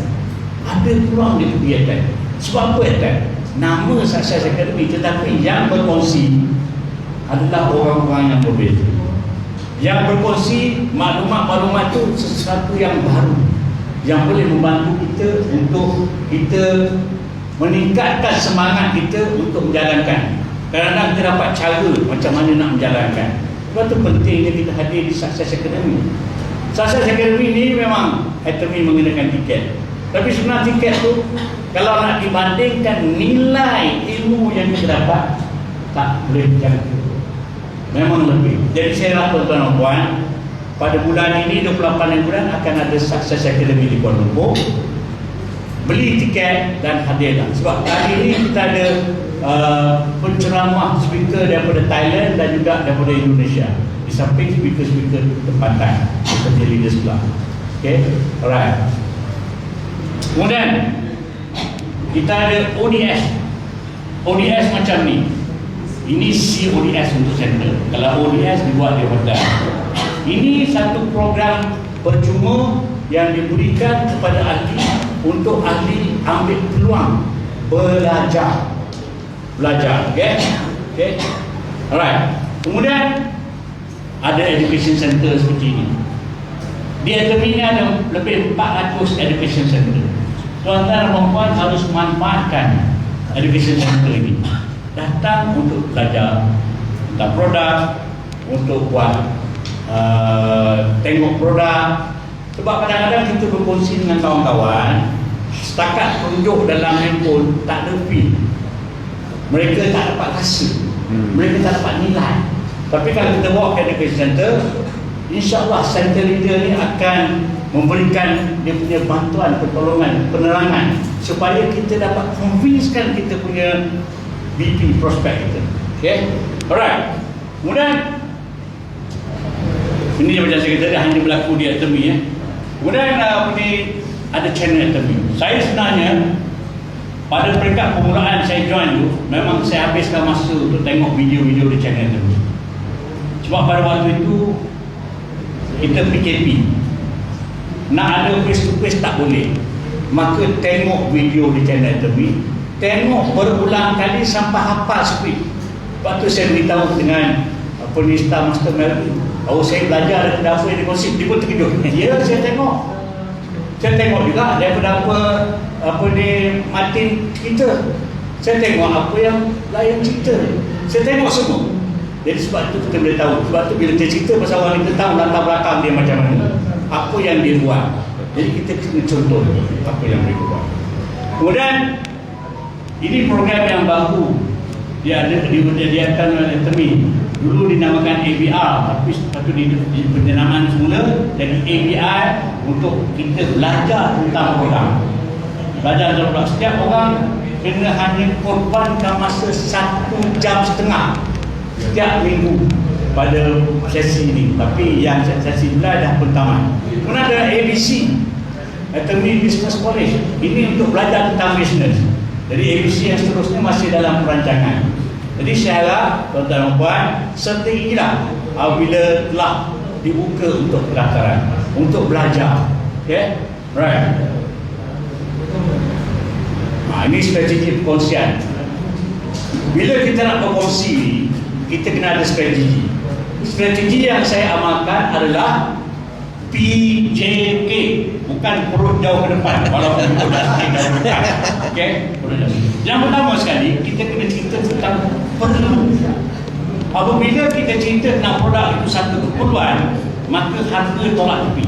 Ada peluang dia pergi attend. Sebab apa attend? Nama Success Academy, tetapi yang berkongsi adalah orang-orang yang berbeza. Yang berkongsi maklumat-maklumat itu sesuatu yang baru, yang boleh membantu kita untuk kita meningkatkan semangat kita untuk menjalankan. Kadang-kadang kita dapat cara macam mana nak menjalankan. Sebab itu pentingnya kita hadir di Success Academy. Success Academy ni memang Atomy mengenakan tiket. Tapi sebenarnya tiket tu kalau nak dibandingkan nilai ilmu yang kita dapat, tak boleh dijangka. Memang lebih. Jadi saya nak tuan-tuan dan puan, pada bulan ini 28 bulan akan ada Success Academy di Kuala Lumpur. Beli tiket dan hadirlah. Sebab kali ini kita ada penceramah speaker daripada Thailand dan juga daripada Indonesia. Di samping speaker-speaker tempatan seperti leaders pula. Okay, alright. Kemudian kita ada ODS. ODS macam ni. Ini CODS untuk center. Kalau ODS dibuat di hotel. Ini satu program percuma yang diberikan kepada ahli untuk ahli ambil peluang belajar. Okay. Alright. Kemudian ada education center seperti ini. Di Atomy ini ada lebih 400 education center. Tuan-tuan dan puan harus manfaatkan education center ini. Datang untuk belajar tentang produk, untuk buat tengok produk. Sebab kadang-kadang kita berkongsi dengan kawan-kawan, setakat tunjuk dalam handphone tak ada feel, mereka tak dapat rasa, mereka tak dapat nilai. Tapi kalau kita bawa ke education center, InsyaAllah center leader ni akan memberikan dia punya bantuan, pertolongan, penerangan supaya kita dapat convincekan kita punya BP prospek kita. Okay, alright. Kemudian ini macam saya kata hanya berlaku di Atemi ya. Kemudian ada channel Atemi. Saya sebenarnya pada peringkat permulaan saya join tu, memang saya habiskan masa untuk tengok video-video di channel Atemi. Sebab pada waktu itu kita PKP, nak ada face to face tak boleh, maka tengok video di channel Atemi, tengok berulang kali sampai hafal skrip. Lepas tu saya beritahu dengan penista Master Melody, saya belajar daripada apa yang dikonsep. Dia pun terkejut. Ya, saya tengok juga daripada apa ni Martin cerita, saya tengok apa yang lain cerita, saya tengok semua. Jadi sebab itu kita boleh tahu. Sebab itu bila dia cerita pasal orang, kita tahu latar belakang dia macam mana, apa yang dia buat. Jadi kita kena contoh apa yang mereka buat. Kemudian ini program yang baru, dia ada diadakan oleh Atemi. Dulu dinamakan ABR, tapi satu penamaan semula jadi ABI untuk kita belajar tentang orang. Belajar tentang orang. Setiap orang kena hanya korbankan masa 1.5 jam setiap minggu pada sesi ini. Tapi yang sesi dah pun tamat. Kemudian ada ABC, Atemi Business College. Ini untuk belajar tentang bisnes. Jadi ABC yang seterusnya masih dalam perancangan. Jadi saya harap tuan-tuan dan puan sertailah bila telah dibuka untuk pendaftaran, untuk belajar. Okay? Right. Ini strategi perkongsian. Bila kita nak berkongsi, kita kena ada strategi. Strategi yang saya amalkan adalah PJK, bukan perut jauh ke depan, walaupun perut dah jauh ke depan. Okay? Yang pertama sekali, kita kena cerita tentang perlu. Apabila kita cerita tentang produk itu satu keperluan, maka harga tolak tepi.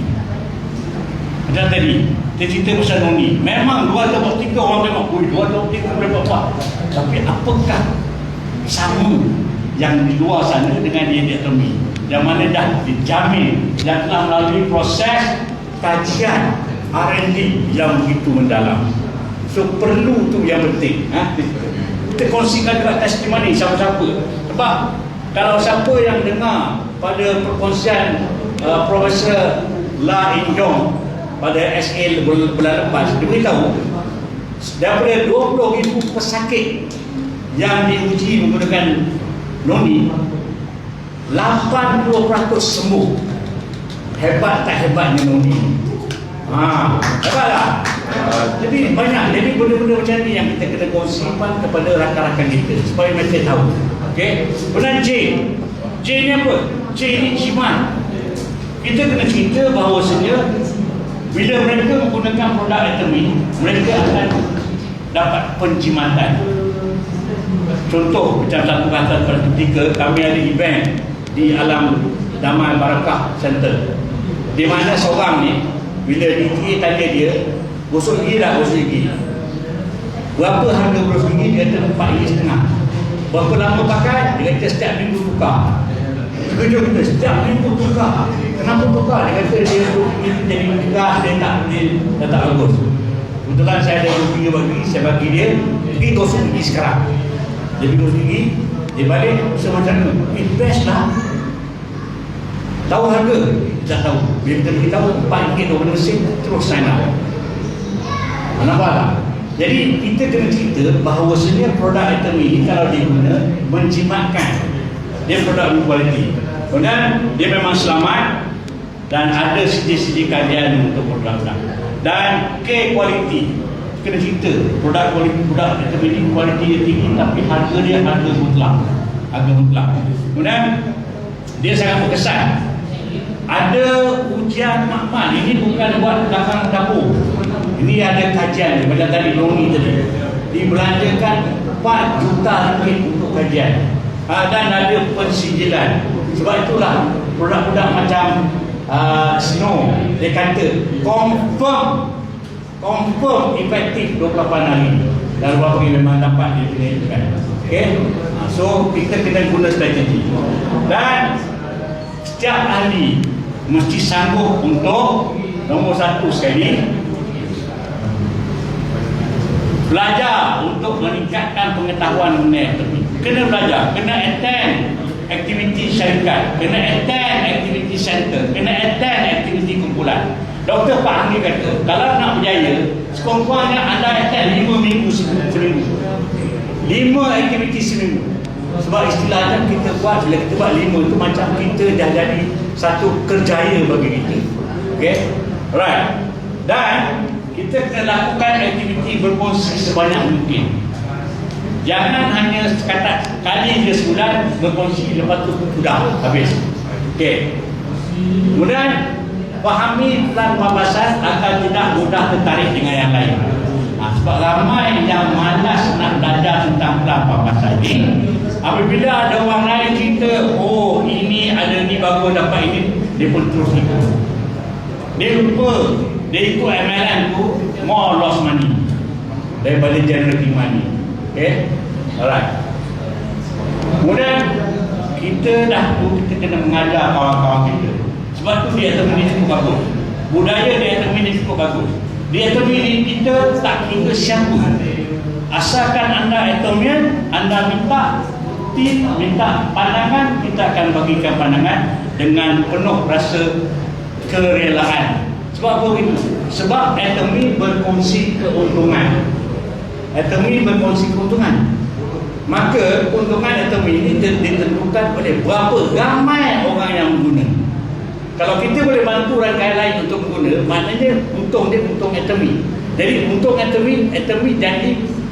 Macam tadi, kita cerita pasal noni. Memang 223 orang tengok, 223 berapa. Tapi apakah sama yang di luar sana dengan dia di Atemi, yang mana dah dijamin, yang telah melalui proses kajian R&D yang begitu mendalam. So perlu tu yang penting. Kita kongsikan juga testimoni siapa-siapa. Sebab kalau siapa yang dengar pada perkongsian Profesor La Injong pada SL bulan lepas, dia beritahu daripada 20,000 pesakit yang diuji menggunakan noni, 80% sembuh. Hebat tak hebatnya noni? Hebat tak? Jadi banyak. Jadi benda-benda macam ni yang kita kena kongsikan kepada rakan-rakan kita supaya mereka tahu. Okay? Kemudian J ni apa? J ni jimat. Kita kena cerita bahawasanya bila mereka menggunakan produk Atemi, mereka akan dapat penjimatan. Contoh macam satu kata ketika kami ada event di Alam Damai Barakah Center, di mana seorang ni bila gigi tanya dia, gosok gigi tak gosok gigi, berapa harga gosok gigi? Dia kata RM4.5. Berapa lama pakai? Dia kata setiap minggu tukar. Kerja kita setiap minggu tukar. Kenapa tukar? Dia kata dia jadi keras, dia tak bagus. Kebetulan saya ada gigi bagi, saya bagi dia pergi gosok gigi sekarang. Dia pergi gosok gigi, dia balik semacam tu, best lah. Tahu harga? Tak tahu. Bila kita beritahu RM4 daripada mesin, terus sign up. Nampak tak? Jadi kita kena cerita bahawasanya produk Atemi ini kalau diguna menjimatkan, dia produk berkualiti. Kemudian dia memang selamat dan ada sidi-sidi kajian untuk produk-produk. Dan K-quality, kena cerita produk Atemi ini kualiti dia tinggi tapi harga dia harga mutlak. Kemudian dia sangat berkesan. Ada ujian makmal. Ini bukan buat belakang dapur. Ini ada kajian macam tadi noni tadi. Dibelanjakan 4 juta ringgit untuk kajian. Dan ada pensijilan. Sebab itulah produk-produk macam Snow, dia kata confirm confirm efektif 28 hari. Dan beberapa yang memang dapat ditunjukkan. Okay? So kita kena guna strategi. Dan setiap ahli mesti sanggup untuk nombor satu sekali belajar untuk meningkatkan pengetahuan mengenai ekonomi. Kena belajar, kena attend aktiviti syarikat, kena attend aktiviti center, kena attend aktiviti kumpulan. Dr. Fahmi kata, kalau nak berjaya, sekurang-kurangnya anda attend 5 minggu seminggu. 5 aktiviti seminggu. Sebab istilahnya kita buat, bila kita buat 5 itu macam kita dah jadi satu kerjaya bagi kita. Okay? Right. Dan kita kena lakukan aktiviti berkongsi sebanyak mungkin. Jangan hanya sekadar kali je sebulan berkongsi, lepas tu sudah habis. Okay. Kemudian fahami plan pembahasan agar tidak mudah tertarik dengan yang lain. Sebab ramai yang malas nak belajar tentang plan pembahasan ini. Apabila ada orang lain cerita, oh ini ada ni bagus dapat ini, dia pun terus ikut. Dia lupa, dia ikut MLM tu more lost money daripada generating money. Okay, alright. Kemudian kita dah tu kita kena mengajar kawan-kawan kita. Sebab tu dia ekonomi cukup bagus. Budaya dia ekonomi cukup bagus. Dia ekonomi kita tak kira siapa. Asalkan anda ekonomian, anda minta tim, minta pandangan, kita akan bagikan pandangan dengan penuh rasa kerelaan. Sebab apa begitu? Sebab ekonomi berkongsi keuntungan. Ekonomi berkongsi keuntungan. Maka keuntungan ekonomi ini ditentukan oleh berapa ramai orang yang mengguna. Kalau kita boleh bantu rakyat lain untuk mengguna, maknanya untung dia untung ekonomi. Jadi untung ekonomi jadi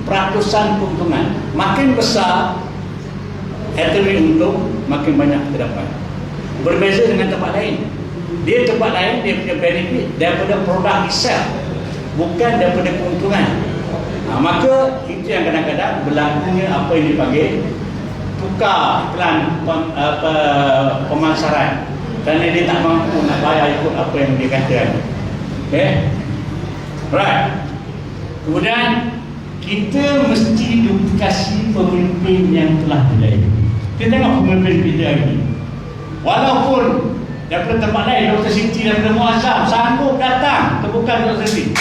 peratusan keuntungan. Makin besar ekonomi untung, makin banyak kita dapat. Berbeza dengan tempat lain. Dia tempat lain, dia punya benefit daripada produk itself, bukan daripada keuntungan. Maka itu yang kadang-kadang berlakunya apa yang dipanggil tukar plan pemasaran, kerana dia tak mampu nak bayar ikut apa yang dia katakan. Okay? Right. Kemudian kita mesti dikasih pemimpin yang telah berjaya. Kita tengok pemimpin kita hari, walaupun daripada tempat lain, Dr. Siti daripada Muazzam sanggup datang, tepukan Dr. Siti.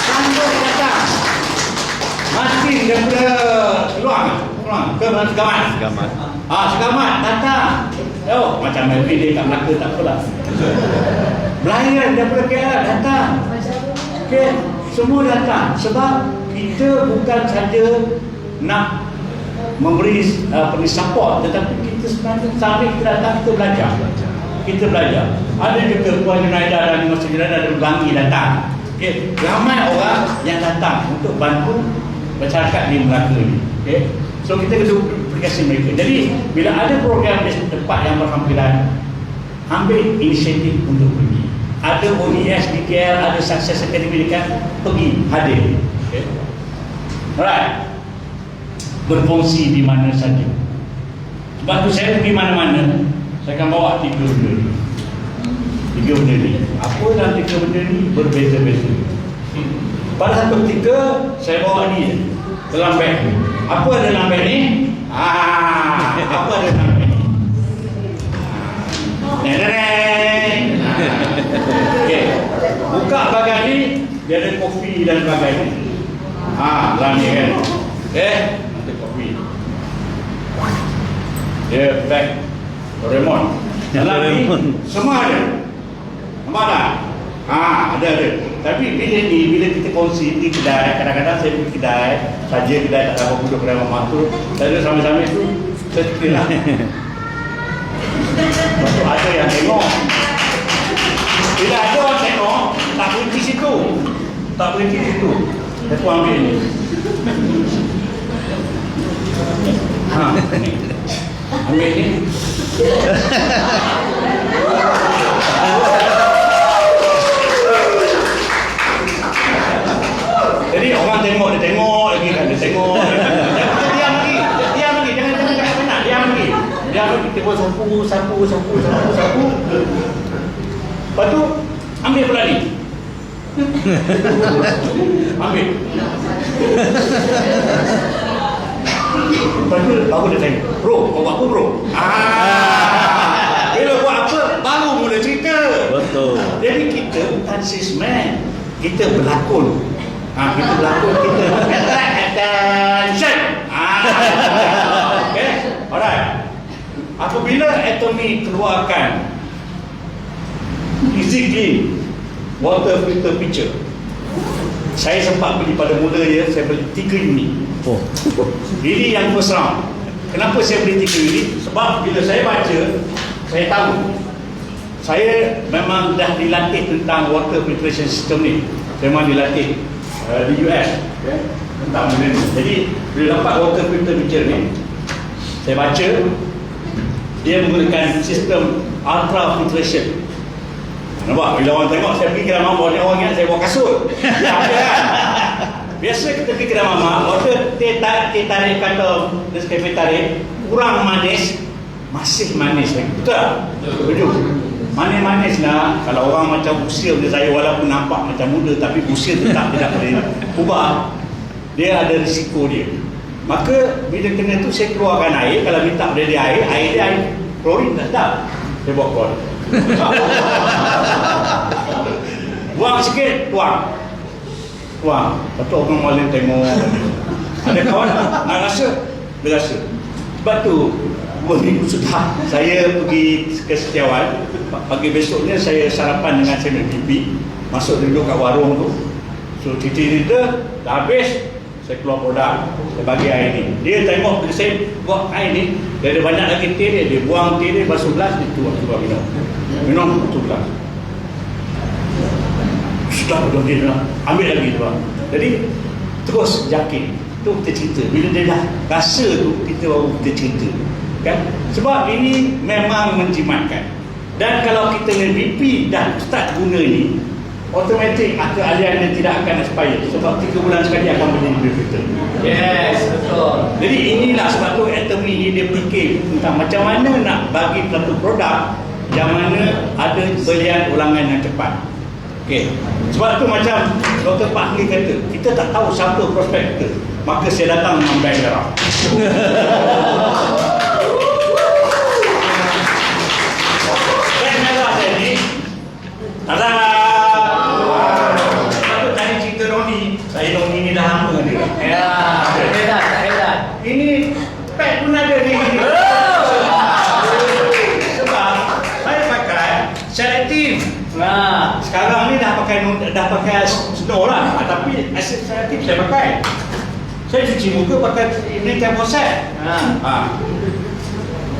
Sanggup datang. Martin daripada Keluang ke Segamat. Segamat datang. Oh, macam Melvin dia kat Melaka tak apalah. Belayan daripada KL datang. Okay, semua datang sebab kita bukan saja nak memberi support, tetapi kita sebenarnya sambil kita datang kita belajar. Kita belajar. Ada juga Puan Junaida dan Mas Junaida dan Bangi datang. Okay, ramai orang yang datang untuk bantu masyarakat di Melaka ni. Okay, so kita kena aplikasi mereka. Jadi bila ada program di tempat yang berhampiran, ambil inisiatif untuk pergi. Ada OES di KL, ada Success Academy dekat, pergi hadir. Okay. Alright. Berfungsi di mana saja. Sebab tu saya pergi mana-mana, saya akan bawa 3 benda ni. 3 benda ni. Apa dalam 3 benda ni berbeza-beza. Pada satu ketika saya bawa ni dalam beg. Apa ada dalam beg ni? Apa ada dalam beg ni? Okay. Buka bagai ni, dia ada kopi dan sebagainya. Dalam ni kan. Okay. Kopi. Dia bag Doraemon. Dalam ni semua ada. Nampak tak? Ada. Tapi bila kita kongsi di kedai, kadang-kadang saya pergi kedai, saja kedai tak dapat duduk kedai mamak tu, saya duduk sama-sama tu, saya fikir lah. Lepas tu ada yang tengok. Bila ada orang tengok, tak berhenti situ. Saya pun ambil ni. Ni. Ambil ni. Jadi orang tengok, dia tengok lagi kan, dia tengok. Diam lagi. Jangan penat, diam lagi. Kita buat sapu. Lepas tu ambil pula ni. Ambil. Lepas tu baru dia tanya, bro, kau buat apa bro? Bila buat apa, baru mula cerita. Betul. Jadi kita bukan salesman, kita berlakon. Kita berlakon, kita attention. Okay, alright. Apabila Atomy keluarkan Easy Clean water filter pitcher, saya sempat beli pada mula dia, saya beli 3 unit. Oh. Ini yang first round. Kenapa saya beli 3 unit? Sebab bila saya baca, saya tahu saya memang dah dilatih tentang water filtration system ni. Saya memang dilatih di US, okay, tentang benda ni. Jadi bila dapat water filter pitcher ni, saya baca dia menggunakan sistem ultra filtration. Nampak? Bila orang tengok saya pergi kedai mamak, orang ingat saya bawa kasut. Tak ada kan? Biasa kita pergi kedai mamak, order teh tarik kata Nescafe tarik, kurang manis, masih manis lagi. Betul tak? Betul. Manis-manis lah. Kalau orang macam usia macam saya, walaupun nampak macam muda, tapi usia tetap tidak boleh ubah. Dia ada risiko dia. Maka bila kena tu saya keluarkan air. Kalau minta pada dia air dia air klorin tak sedap. Saya buat klorin. Buang sikit, tuang. Lepas tu orang malam tengok. Ada kawan nak rasa, dia rasa. Sebab tu 2 minggu sudah saya pergi ke Setiawan. Pagi besoknya saya sarapan dengan saya pipi, masuk duduk kat warung tu. So cerita-cerita dah habis, saya keluar produk, saya bagi air ni. Dia tengok bila saya buat air ni, dia ada banyak lagi teh dia buang teh dia, basuh gelas, dia tuang minum tu gelas. Sudah betul dia nak ambil lagi tuan. Jadi terus yakin tu kita cerita. Bila dia dah rasa tu, kita baru kita cerita, kan? Sebab ini memang menjimatkan. Dan kalau kita dengan BP dah start guna ni, automatik keahlian dia tidak akan expire. Sebab 3 bulan sekali akan menjadi filter. Yes, betul. Jadi inilah sebab tu Atomy ni dia fikir tentang macam mana nak bagi satu produk yang mana ada belian ulangan yang cepat. Okey. Sebab tu macam Dr. Pak Lee kata, kita tak tahu siapa prospek kita. Maka saya datang dengan bank darah. Bank darah saya ni, tada! Lepas tu tadi cerita Roni, saya Roni ni dah lama dengan dia. Ya, hebat, hebat. Ini pet pun ada ni. Sebab saya pakai selective. Nah, Sekarang ni dah pakai snow lah. Tapi selective saya pakai. Saya cuci muka pakai ini Temposet.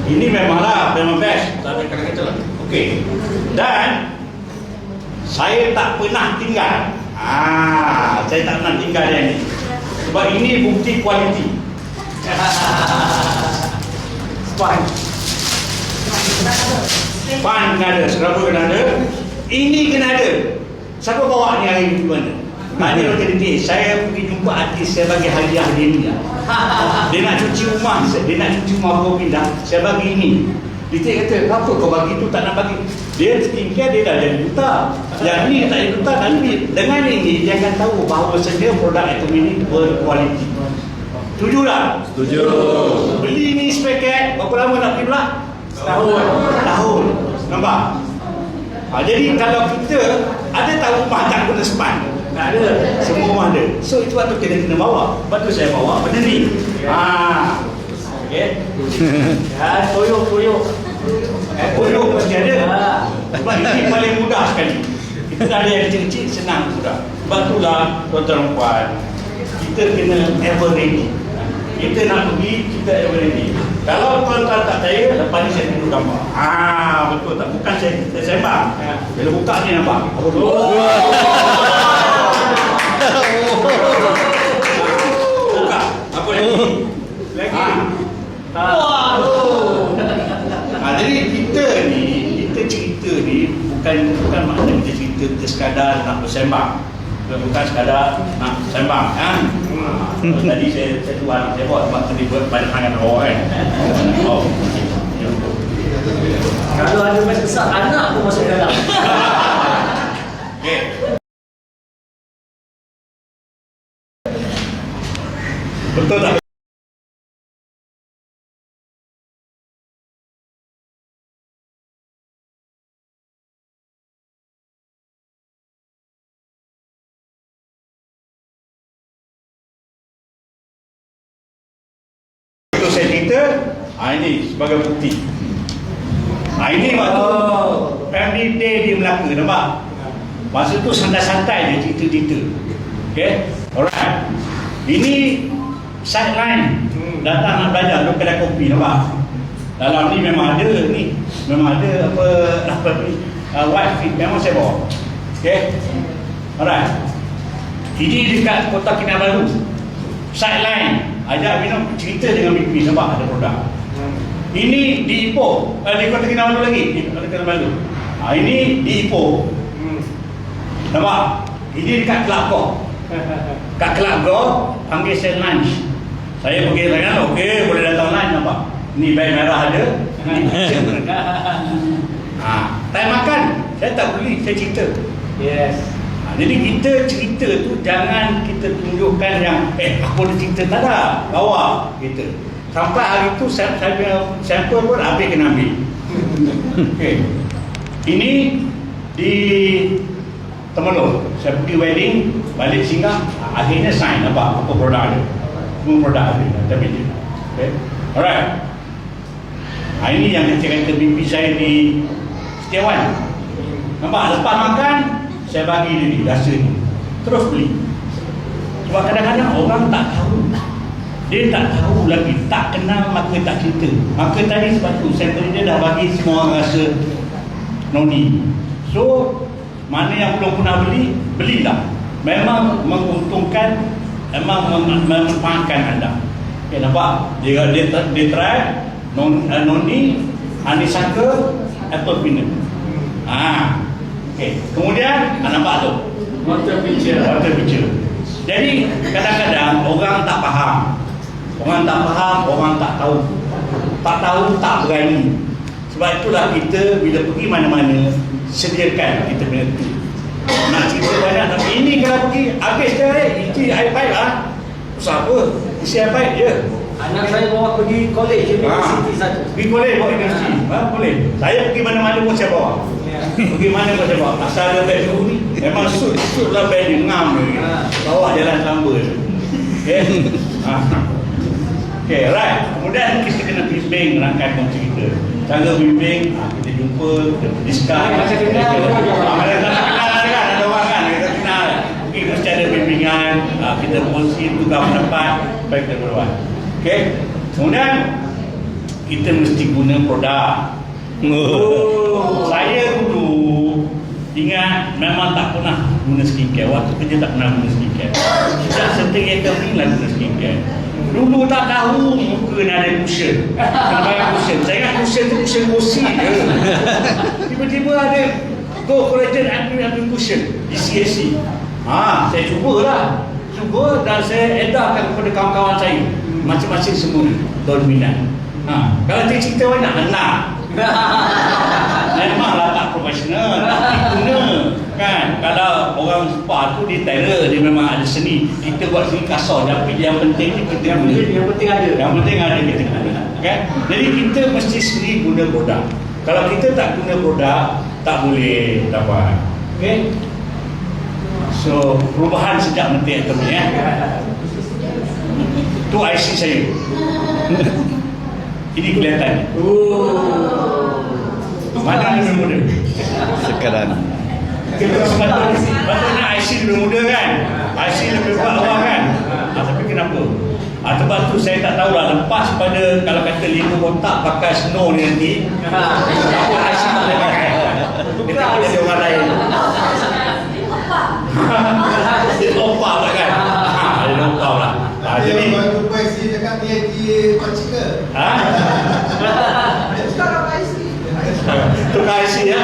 Ini memanglah memang best. Tak ada kata-kata lah. Okey. Dan saya tak pernah tinggal. Saya tak pernah tinggal yang ni. Sebab ini bukti kualiti. Pan kena ada, serabut kena ada. Ini kena ada. Siapa bawa ni hari ni mana? Tadi Dr. Diti, saya pergi jumpa artis, saya bagi hadiah dia ni. Dia nak cuci rumah, baru pindah, saya bagi ini. Diti kata, kenapa kau bagi tu tak nak bagi? Dia skincare, dia dah jadi buta. Yang ni tak jadi buta, dan dengan ini dia akan tahu bahawa sebenarnya produk Atomy ini berkualiti. Setuju tak? Setuju. Beli ni sepaket, berapa lama nak pergi pula? Tahun. Nampak? Jadi kalau kita ada tahu rumah tak guna span? Tak ada. Semua rumah ada. So itu waktu kita kena bawa. Lepas tu saya bawa benda ni. Okay. toyok. Koyok mesti ada. Sebab ini paling mudah sekali. Kita dah ada yang kecil-kecil, senang mudah. Sebab itulah tuan-tuan dan puan, kita kena ever ready. Kita nak pergi, kita ever ready. Kalau tuan-tuan tak percaya, lepas ni saya tunjuk gambar. Betul tak? Bukan saya sembang. Bila buka ni nampak. Buka. Apa lagi? Jadi kita cerita ni bukan makna kita cerita kita sekadar nak bersembang. Bukan sekadar nak sembang. Tadi saya tuan saya buat sebab tadi buat pada tangan orang kan. Kalau ada besar anak pun masuk dalam. Okey. Betul tak? Itu saya cerita, ini sebagai bukti. Ini waktu family day di Melaka, nampak? Masa tu santai-santai dia cerita-cerita. Okay, alright. Ini sideline datang nak belajar duduk kedai kopi, nampak? Dalam ni memang ada ni, memang ada apa ni, white feed memang saya bawa. Okay, alright. Ini dekat Kota Kinabalu, sideline, ajak minum cerita dengan BP, nampak ada produk. Ini di Ipoh, di Kota Kinabalu lagi, di Kota Kinabalu. Ini di Ipoh, nampak? Ini dekat Kelabgoh. Kat Kelabgoh panggil saya lunch. Saya pergi tanya, okey boleh datang lunch, nampak? Ni baik merah ada. Time makan saya tak beli, saya cerita. Yes. Jadi kita cerita tu jangan kita tunjukkan yang aku ada cerita, tak ada, bawa kita. Sampai hari tu sampel pun habis kena ambil. Okay. Ini di Temelung, saya pergi wedding, balik singgah, akhirnya sign apa produk ada. Semua produk ada, tapi dia. Okay. Alright. Ini yang saya kata mimpi saya di Setiawan. Nampak, lepas makan saya bagi dia ni, rasa ni terus beli. Sebab kadang-kadang orang tak tahu, dia tak tahu lagi, tak kenal maka tak cerita. Maka tadi sebab tu saya tadi dia dah bagi semua orang rasa noni. So mana yang belum pernah beli, belilah. Memang menguntungkan, memang memanfaatkan anda. Okay, nampak? Dia try noni, anisaka, apple peanut. Okay. Kemudian nampak tu water picture. Jadi kadang-kadang orang tak faham, orang tak tahu, tak berani. Sebab itulah kita bila pergi mana-mana sediakan kita punya tu. Nak cerita banyak, tapi ini kalau pergi habis dah, isi air pipe usah apa, isi air pipe je. Anak saya bawa pergi college universiti satu. Pergi college bawa universiti, boleh. Saya pergi mana-mana pun saya bawa. Pergi mana pun saya bawa. Asal ada beg dulu ni, memang suit lah beg ni, ngam ni. Bawa jalan samba je. Okay. Okay, right. Kemudian kita kena bimbing rangkaian kongsi kita. Cara bimbing, kita jumpa, kita discuss. Macam kenal, ada orang kan, kita kenal. Kita secara bimbingan, kita kongsi tukar pendapat, baik kita berbuat. Okay. Kemudian kita mesti guna produk. Saya dulu ingat memang tak pernah guna skincare. Waktu kerja tak pernah guna skincare. Sejak setengah tahun lah guna skincare. Dulu tak tahu muka nak ada cushion, kena bayar cushion. Saya ingat cushion tu cushion gosi je. Tiba-tiba ada Go Collagen ambil cushion GCSE. Saya cubalah, dan saya edarkan kepada kawan-kawan saya. Macam-macam semua dominan. Kalau dia cerita banyak, nak. Memanglah tak profesional, tapi guna kan. Kalau orang spa tu dia tailor, dia memang ada seni. Kita buat seni kasar, tapi yang penting kita guna. Yang penting ada kita guna, kan. Jadi kita mesti sendiri guna produk. Kalau kita tak guna produk, tak boleh dapat. Okay. So perubahan sejak mentik tu ya. Tu IC saya. Ini kelihatan. Mana lebih muda? Sekarang. Patutnya IC lebih muda kan? IC lebih bawah kan? Tapi kenapa? Sebab tu saya tak tahu lah. Lepas pada kalau kata 5 kotak pakai snow ni nanti, apa IC tak boleh pakai? Dia tak boleh dia orang lain. Dia lompat lah kan? Dia lompat lah. Jadi waktu PIC dekat dia Pakcika. Tukar IC ya.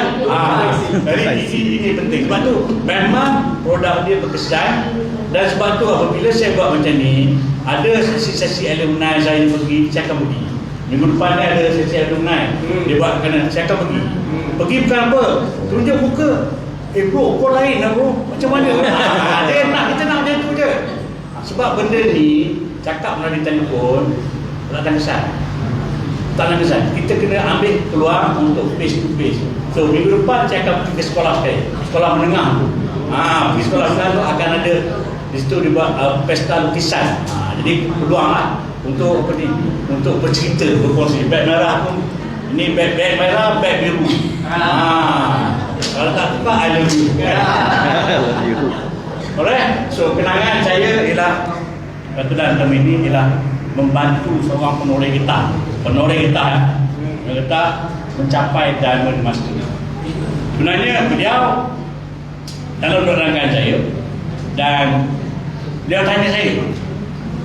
Jadi ini penting. Sebab tu memang produk dia berkesan. Dan sebab tu apabila saya buat macam ni, ada sesi-sesi alumni saya pergi, saya akan pergi. Minggu depan ni ada sesi alumni. Dia buat kena, saya akan pergi. Pergi bukan apa, tunjuk muka. Bro, kau lain lah bro. Macam mana? Dia nak, kita nak macam tu je. Sebab benda ni cakap melalui telefon tak ada kesan. Tak ada kesan. Kita kena ambil peluang untuk face to face. So minggu depan saya akan pergi ke sekolah sekali, sekolah menengah. Pergi sekolah menengah tu akan ada di situ dibuat pesta lukisan. Jadi peluang lah untuk apa ni, untuk bercerita, berkongsi. Beg merah pun, ini beg merah, beg biru. Kalau tak suka, I love you. Alright, so kenangan saya ialah dalam ini ialah membantu seorang penoreh getah mencapai Diamond Master. Sebenarnya beliau dalam menerangkan saya, dan beliau tanya saya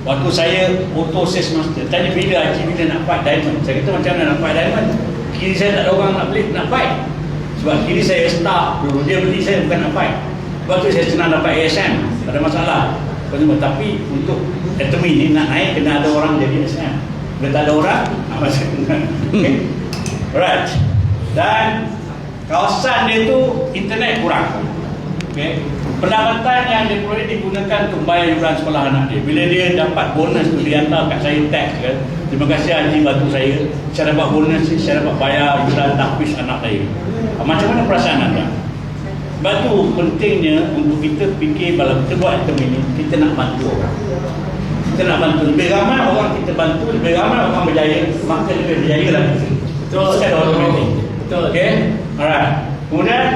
waktu saya auto sales master, tanya bila nak fight Diamond. Saya kata macam mana nak fight Diamond, kiri saya tak ada orang nak fight, sebab kiri saya start, dia beli saya bukan nak fight. Sebab tu saya senang dapat ASM, tak ada masalah. Tapi untuk Atomy ni nak naik kena ada orang jadi ASM. Bila tak ada orang, macam okay. Alright. Dan kawasan dia tu internet kurang. Okay. Pendapatan yang dia boleh digunakan untuk bayar yuran sekolah anak dia. Bila dia dapat bonus tu, dia hantar kat saya teks kan. Terima kasih Haji bantu saya dapat bonus, saya dapat bayar yuran tahfiz anak saya. Macam mana perasaan anda? Sebab tu pentingnya untuk kita fikir kalau kita buat Atomy ni, kita nak bantu orang. Kita nak bantu lebih ramai orang, kita bantu lebih ramai orang berjaya, maka lebih berjaya lah. Betul. Secara automatik. Betul. Okay. Alright. Kemudian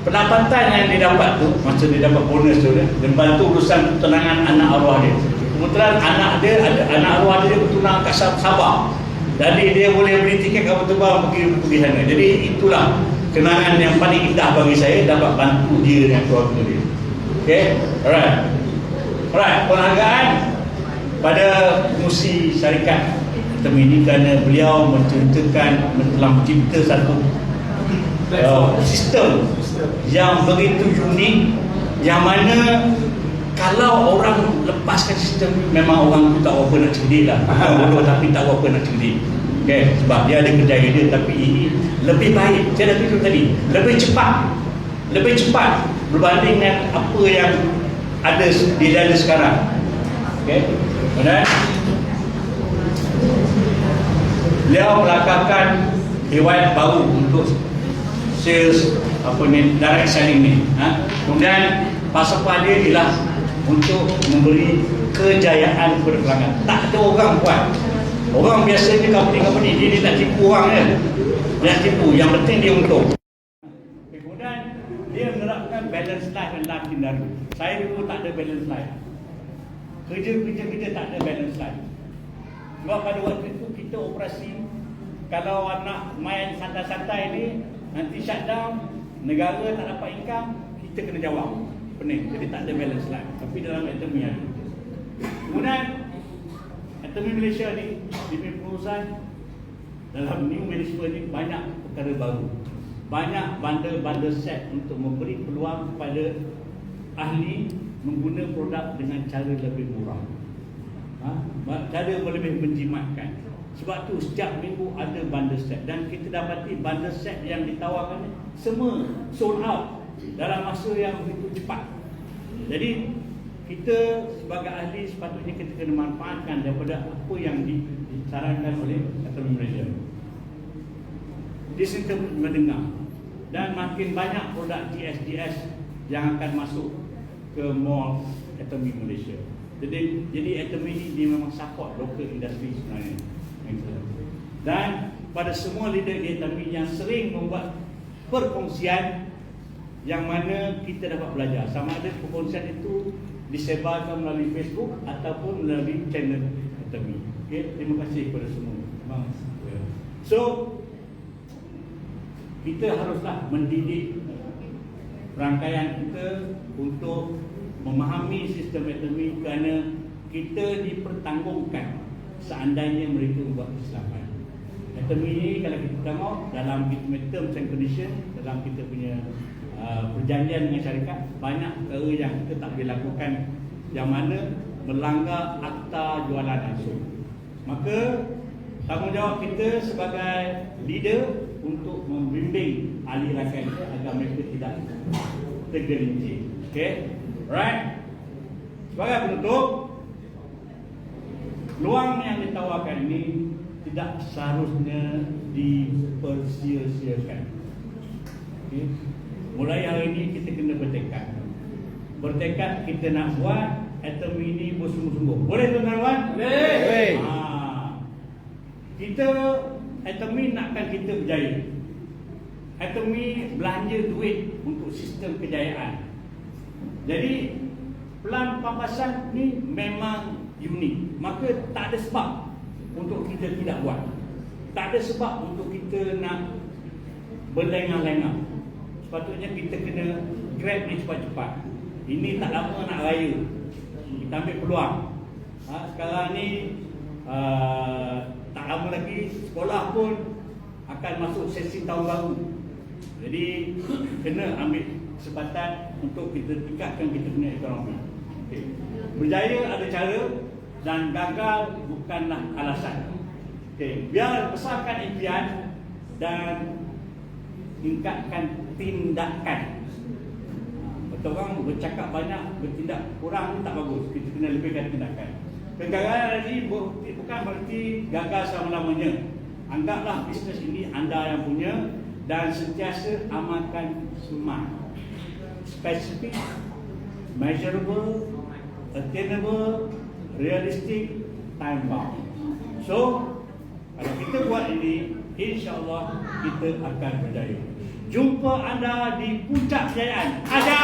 pendapatan yang dia dapat tu, masa dia dapat bonus tu, dia bantu urusan ketenangan anak arwah dia. Kebetulan anak dia, ada anak arwah dia bertunang kat Sabah. Jadi dia boleh beli tiket kapal terbang pergi sana. Jadi itulah kenangan yang paling indah bagi saya, dapat bantu dia dengan keluarga dia. Okay. Alright, penghargaan pada pengurusi syarikat Atomy ini kerana beliau menceritakan, telah mencipta satu sistem yang begitu unik, yang mana kalau orang lepaskan sistem ni, memang orang tu tak apa nak cerdik lah. Bodoh tapi tak apa nak cerdik. Okay, sebab dia ada kerjaya dia, tapi ini lebih baik. Saya dah tunjuk tadi, lebih cepat berbanding dengan apa yang ada sekarang. Okay. Kemudian beliau melakarkan riwayat baru untuk sales direct selling ni. Kemudian falsafah dia ialah untuk memberi kejayaan kepada pelanggan. Tak ada orang buat. Orang biasanya company dia nak tipu orang je. Dia nak tipu, yang penting dia untung. Kemudian dia menerapkan balance life dan life scenario. Saya dulu tak ada balance life. Kerja tak ada balance life. Sebab pada waktu itu kita operasi, kalau anak main santai-santai ni, nanti shutdown, negara tak dapat income, kita kena jawab. Pening. Jadi tak ada balance life. Tapi dalam Atomy ada. Kemudian Atomy Malaysia ni, dia punya perusahaan dalam new management ni banyak perkara baru. Banyak bundle set untuk memberi peluang kepada ahli mengguna produk dengan cara lebih murah. Cara lebih menjimatkan. Sebab tu setiap minggu ada bundle set, dan kita dapati bundle set yang ditawarkan semua sold out dalam masa yang begitu cepat. Jadi kita sebagai ahli sepatutnya kita kena manfaatkan daripada apa yang disarankan oleh Atomy Malaysia. Di situ mendengar, dan makin banyak produk GS yang akan masuk ke mall Atomy Malaysia. Jadi Atomy ini dia memang support local industry sebenarnya. Dan pada semua leader di Atomy yang sering membuat perkongsian yang mana kita dapat belajar, sama ada perkongsian itu disebarkan melalui Facebook ataupun melalui channel Atomy. Okay, terima kasih kepada semua. So kita haruslah mendidik rangkaian kita untuk memahami sistem Atomy, kerana kita dipertanggungkan seandainya mereka membuat kesilapan. Atomy ini kalau kita tengok dalam kita punya terms and condition, dalam kita punya perjanjian dengan syarikat, banyak perkara yang kita tak boleh lakukan yang mana melanggar akta jualan langsung. Maka tanggungjawab kita sebagai leader untuk membimbing ahli rakyat kita agar mereka tidak tergelincir. Okay, right? Sebagai penutup, peluang yang ditawarkan ini tidak seharusnya dipersia-siakan. Okay. Mulai hari ini kita kena bertekad. Bertekad kita nak buat Atomy ini bersungguh-sungguh. Boleh tuan-tuan? Boleh. Kita Atomy nakkan kita berjaya. Atomy belanja duit untuk sistem kejayaan. Jadi pelan pampasan ni memang unik. Maka tak ada sebab untuk kita tidak buat. Tak ada sebab untuk kita nak berlengah-lengah. Sepatutnya kita kena grab ni cepat-cepat. Ini tak lama nak raya. Kita ambil peluang. Sekarang ni tak lama lagi sekolah pun akan masuk sesi tahun baru. Jadi kena ambil kesempatan untuk kita tingkatkan kita punya ekonomi. Okay. Berjaya ada cara dan gagal bukanlah alasan. Okay. Biar besarkan impian dan tingkatkan tindakan. Betul orang bercakap banyak, bertindak kurang tak bagus. Kita kena lebihkan tindakan. Kegagalan ini bukan berarti gagal selama-lamanya. Anggaplah bisnes ini anda yang punya dan sentiasa amalkan SMART. Specific, measurable, attainable, realistic, time bound. So, kalau kita buat ini, insya-Allah kita akan berjaya. Jumpa anda di puncak kejayaan. Ajar!